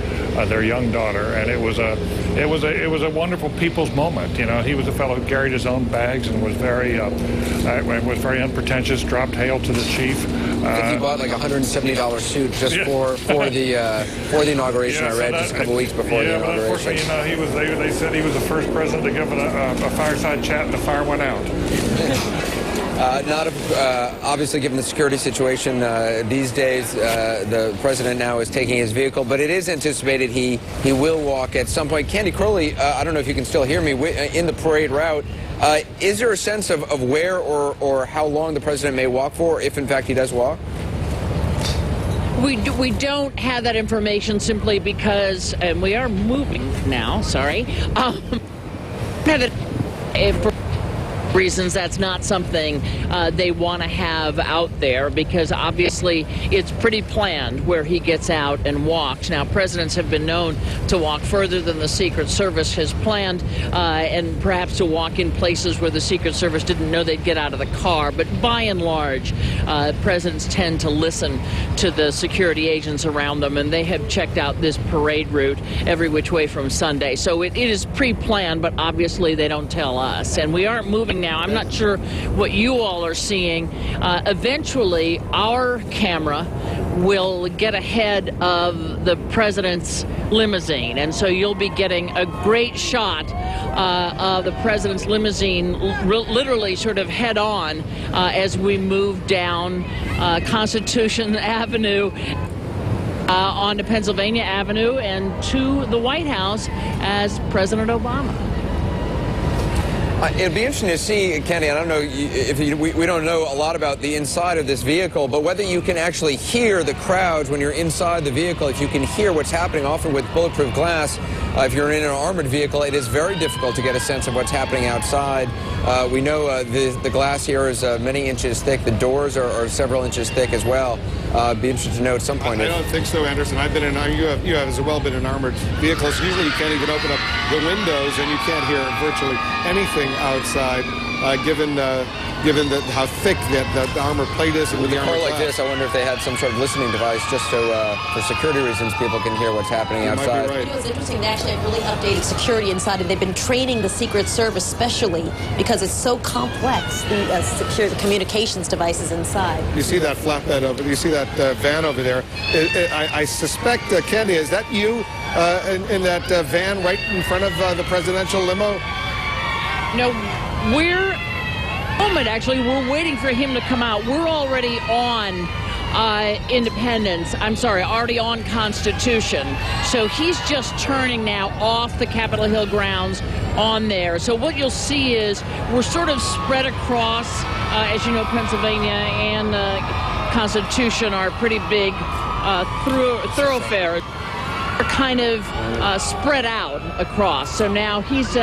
S17: their young daughter, and it was a wonderful people's moment. You know, he was a fellow who carried his own bags and was very unpretentious. Dropped hail to the chief.
S1: I think he bought like a $170 suit just for the inauguration. I read just a couple weeks before the inauguration.
S17: But unfortunately, they said he was the first president to give a fireside chat, and the fire went out.
S1: Obviously, given the security situation these days, the president now is taking his vehicle, but it is anticipated he will walk at some point. Candy Crowley, I don't know if you can still hear me, in the parade route, is there a sense of where or how long the president may walk for, if in fact he does walk?
S16: We don't have that information simply because, and we are moving now, sorry. reasons that's not something they want to have out there, because obviously it's pretty planned where he gets out and walks. Now, presidents have been known to walk further than the Secret Service has planned, and perhaps to walk in places where the Secret Service didn't know they'd get out of the car. But by and large, presidents tend to listen to the security agents around them, and they have checked out this parade route every which way from Sunday. So it is pre-planned, but obviously they don't tell us. And we aren't moving now. I'm not sure what you all are seeing. Eventually, our camera will get ahead of the president's limousine, and so you'll be getting a great shot of the president's limousine literally sort of head on as we move down Constitution Avenue onto Pennsylvania Avenue and to the White House as President Obama.
S1: It'd be interesting to see, Kenny, I don't know if we don't know a lot about the inside of this vehicle, but whether you can actually hear the crowds when you're inside the vehicle, if you can hear what's happening. Often with bulletproof glass, if you're in an armored vehicle, it is very difficult to get a sense of what's happening outside. We know the glass here is many inches thick. The doors are several inches thick as well. Be interested to know at some point.
S2: I don't think so, Anderson. I've been in, you have as well been in armored vehicles. Usually you can't even open up the windows and you can't hear virtually anything outside, given how thick the armor plate is. And
S1: with a car like this, I wonder if they had some sort of listening device just so, for security reasons, people can hear what's happening outside.
S4: Might be right. You know, it's interesting. They actually have really updated security inside, and they've been training the Secret Service specially because it's so complex, the communications devices inside.
S2: You see that flatbed over there? You see that van over there? I suspect, Candy, is that you in that van right in front of the presidential limo?
S16: No, we're waiting for him to come out. We're already on already on Constitution. So he's just turning now off the Capitol Hill grounds on there. So what you'll see is we're sort of spread across, as you know, Pennsylvania and Constitution are pretty big thoroughfares. We're kind of spread out across. So now he's...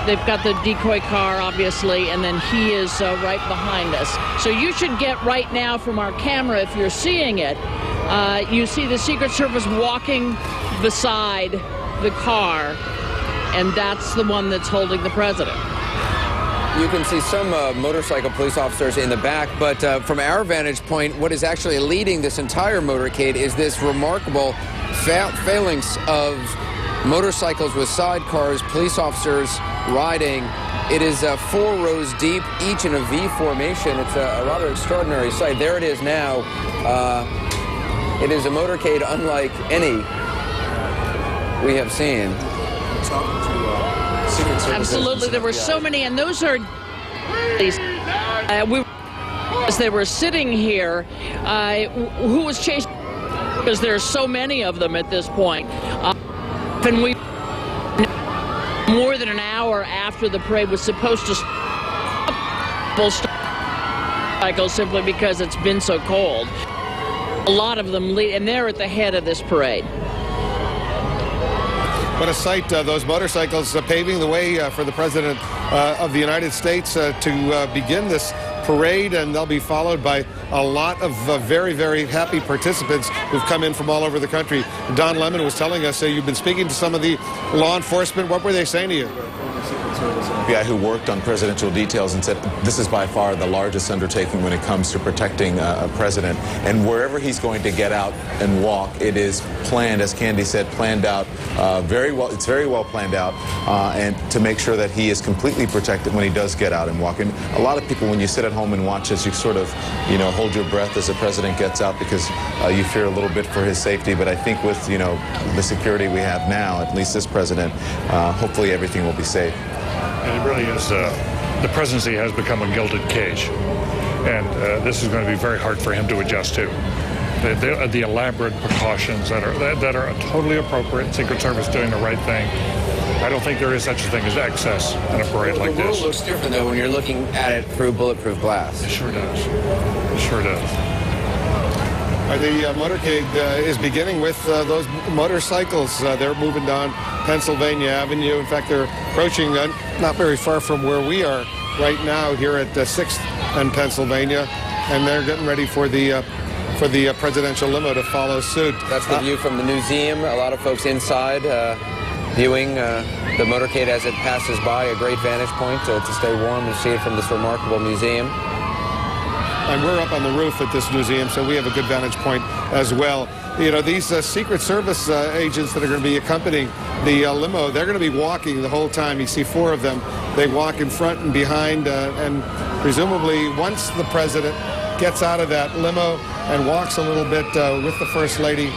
S16: they've got the decoy car, obviously, and then he is right behind us. So you should get right now from our camera, if you're seeing it, you see the Secret Service walking beside the car, and that's the one that's holding the president.
S1: You can see some motorcycle police officers in the back, but from our vantage point, what is actually leading this entire motorcade is this remarkable phalanx of motorcycles with sidecars, police officers riding. It is 4 rows deep, each in a V formation. It's a rather extraordinary sight. There it is now. It is a motorcade unlike any we have seen.
S16: Absolutely, there were so many, and those are as they were sitting here, who was chasing, because there's so many of them at this point. And we, more than an hour after the parade was supposed to cycle simply because it's been so cold. A lot of them lead, and they're at the head of this parade.
S2: What a sight, those motorcycles paving the way for the President of the United States to begin this parade, and they'll be followed by a lot of very, very happy participants who've come in from all over the country. Don Lemon was telling us you've been speaking to some of the law enforcement. What were they saying to you?
S19: guy who worked on presidential details and said this is by far the largest undertaking when it comes to protecting a president. And wherever he's going to get out and walk, it is planned, as Candy said, planned out very well. It's very well planned out, and to make sure that he is completely protected when he does get out and walk. And a lot of people, when you sit at home and watch this, you sort of, you know, hold your breath as the president gets out because you fear a little bit for his safety. But I think with, you know, the security we have now, at least this president, hopefully everything will be safe.
S17: And it really is, the presidency has become a gilded cage. And this is going to be very hard for him to adjust to. The elaborate precautions that are totally appropriate, Secret Service doing the right thing. I don't think there is such a thing as excess in a parade like this.
S1: The world looks different, though, when you're looking at it through bulletproof glass.
S17: It sure does. It sure does.
S2: The motorcade is beginning with those motorcycles. They're moving down Pennsylvania Avenue. In fact, they're approaching not very far from where we are right now here at 6th and Pennsylvania, and they're getting ready for the presidential limo to follow suit.
S1: That's the view from the museum. A lot of folks inside viewing the motorcade as it passes by. A great vantage point to stay warm and see it from this remarkable museum.
S2: And we're up on the roof at this museum, so we have a good vantage point as well. You know, these Secret Service agents that are going to be accompanying the limo, they're going to be walking the whole time. You see 4 of them. They walk in front and behind, and presumably once the president gets out of that limo and walks a little bit with the First Lady,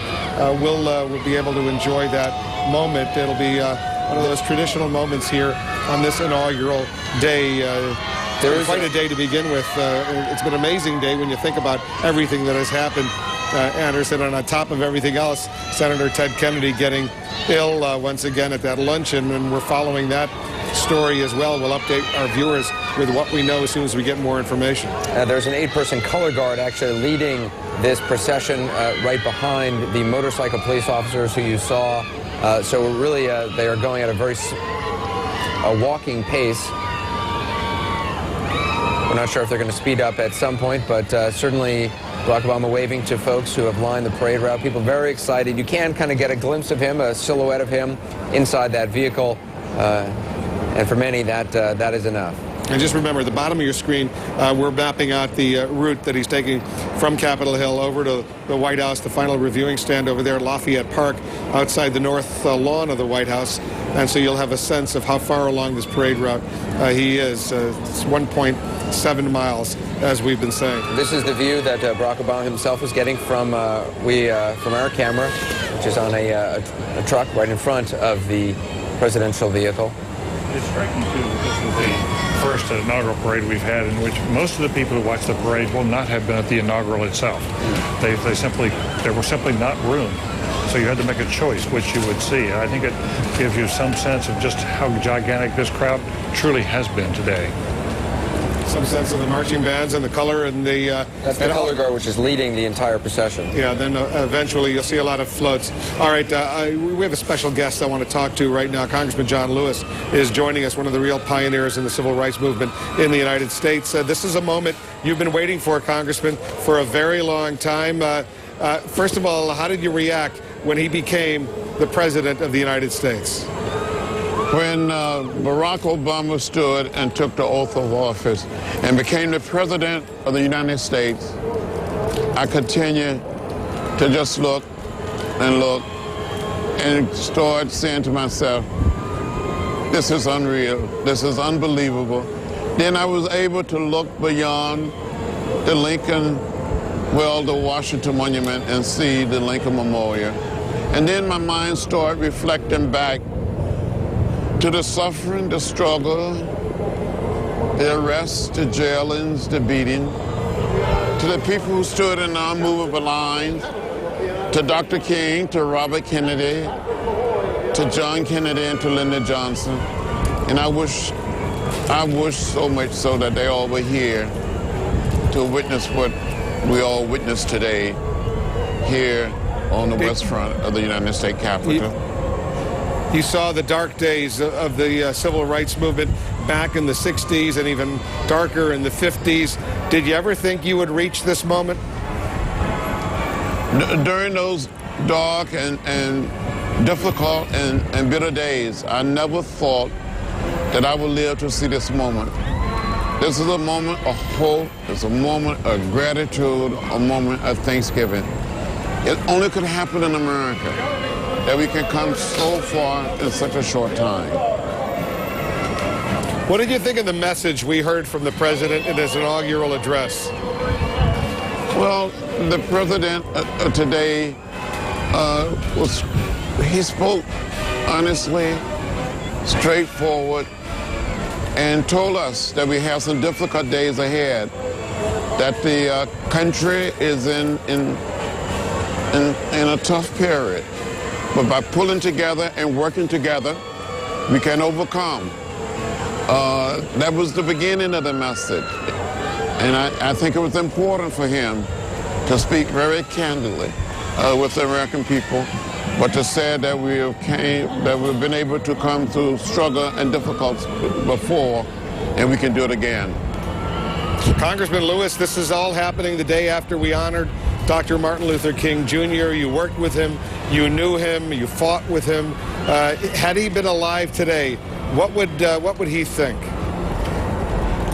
S2: we'll be able to enjoy that moment. It'll be one of those traditional moments here on this inaugural day. There is quite a day to begin with. It's been an amazing day when you think about everything that has happened, Anderson. And on top of everything else, Senator Ted Kennedy getting ill once again at that luncheon, and we're following that story as well. We'll update our viewers with what we know as soon as we get more information.
S1: There's an 8-person color guard actually leading this procession right behind the motorcycle police officers who you saw. So really, they are going at a walking pace. We're not sure if they're going to speed up at some point, but certainly Barack Obama waving to folks who have lined the parade route. People very excited. You can kind of get a glimpse of him, a silhouette of him inside that vehicle. And for many, that is enough.
S2: And just remember, at the bottom of your screen, we're mapping out the route that he's taking from Capitol Hill over to the White House, the final reviewing stand over there at Lafayette Park, outside the north lawn of the White House. And so you'll have a sense of how far along this parade route he is. It's 1.7 miles, as we've been saying.
S1: This is the view that Barack Obama himself was getting from our camera, which is on a truck right in front of the presidential vehicle.
S17: It's striking, too, that this is the first inaugural parade we've had in which most of the people who watch the parade will not have been at the inaugural itself. There was simply not room. So you had to make a choice which you would see. I think it gives you some sense of just how gigantic this crowd truly has been today.
S2: Some sense of the marching bands and the color and the...
S1: That's the color guard, which is leading the entire procession.
S2: Yeah, then eventually you'll see a lot of floats. All right, we have a special guest I want to talk to right now. Congressman John Lewis is joining us, one of the real pioneers in the civil rights movement in the United States. This is a moment you've been waiting for, Congressman, for a very long time. First of all, how did you react when he became the President of the United States?
S3: When Barack Obama stood and took the oath of office and became the President of the United States, I continued to just look and start saying to myself, this is unreal, this is unbelievable. Then I was able to look beyond the the Washington Monument and see the Lincoln Memorial. And then my mind started reflecting back to the suffering, the struggle, the arrests, the jailings, the beating, to the people who stood in unmovable lines, to Dr. King, to Robert Kennedy, to John Kennedy, and to Lyndon Johnson. And I wish so much so that they all were here to witness what we all witnessed today here on the west front of the United States Capitol.
S2: You saw the dark days of the civil rights movement back in the 60s and even darker in the 50s. Did you ever think you would reach this moment?
S3: During those dark and difficult and bitter days, I never thought that I would live to see this moment. This is a moment of hope, it's a moment of gratitude, a moment of thanksgiving. It only could happen in America, that we can come so far in such a short time.
S2: What did you think of the message we heard from the president in his inaugural address?
S3: Well, the president today he spoke honestly, straightforward, and told us that we have some difficult days ahead, that the country is in a tough period. But by pulling together and working together, we can overcome. That was the beginning of the message. And I think it was important for him to speak very candidly with the American people, but to say that we've been able to come through struggle and difficulties before, and we can do it again.
S2: Congressman Lewis, this is all happening the day after we honored Dr. Martin Luther King Jr. You worked with him, you knew him, you fought with him. Had he been alive today, what would he think?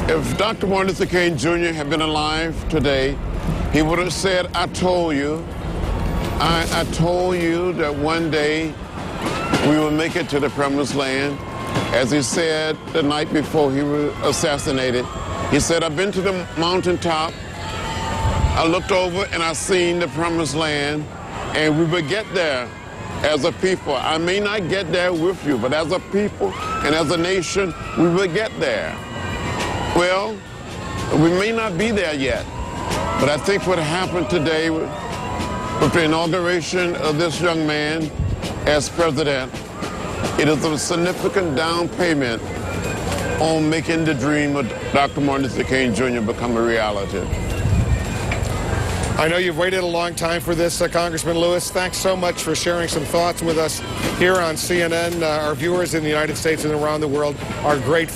S3: If Dr. Martin Luther King Jr. had been alive today, he would have said, I told you that one day we will make it to the promised land. As he said the night before he was assassinated, he said, I've been to the mountaintop, I looked over and I seen the promised land, and we will get there as a people. I may not get there with you, but as a people and as a nation, we will get there. Well, we may not be there yet, but I think what happened today with the inauguration of this young man as president, it is a significant down payment on making the dream of Dr. Martin Luther King Jr. become a reality.
S2: I know you've waited a long time for this, Congressman Lewis. Thanks so much for sharing some thoughts with us here on CNN. Our viewers in the United States and around the world are grateful.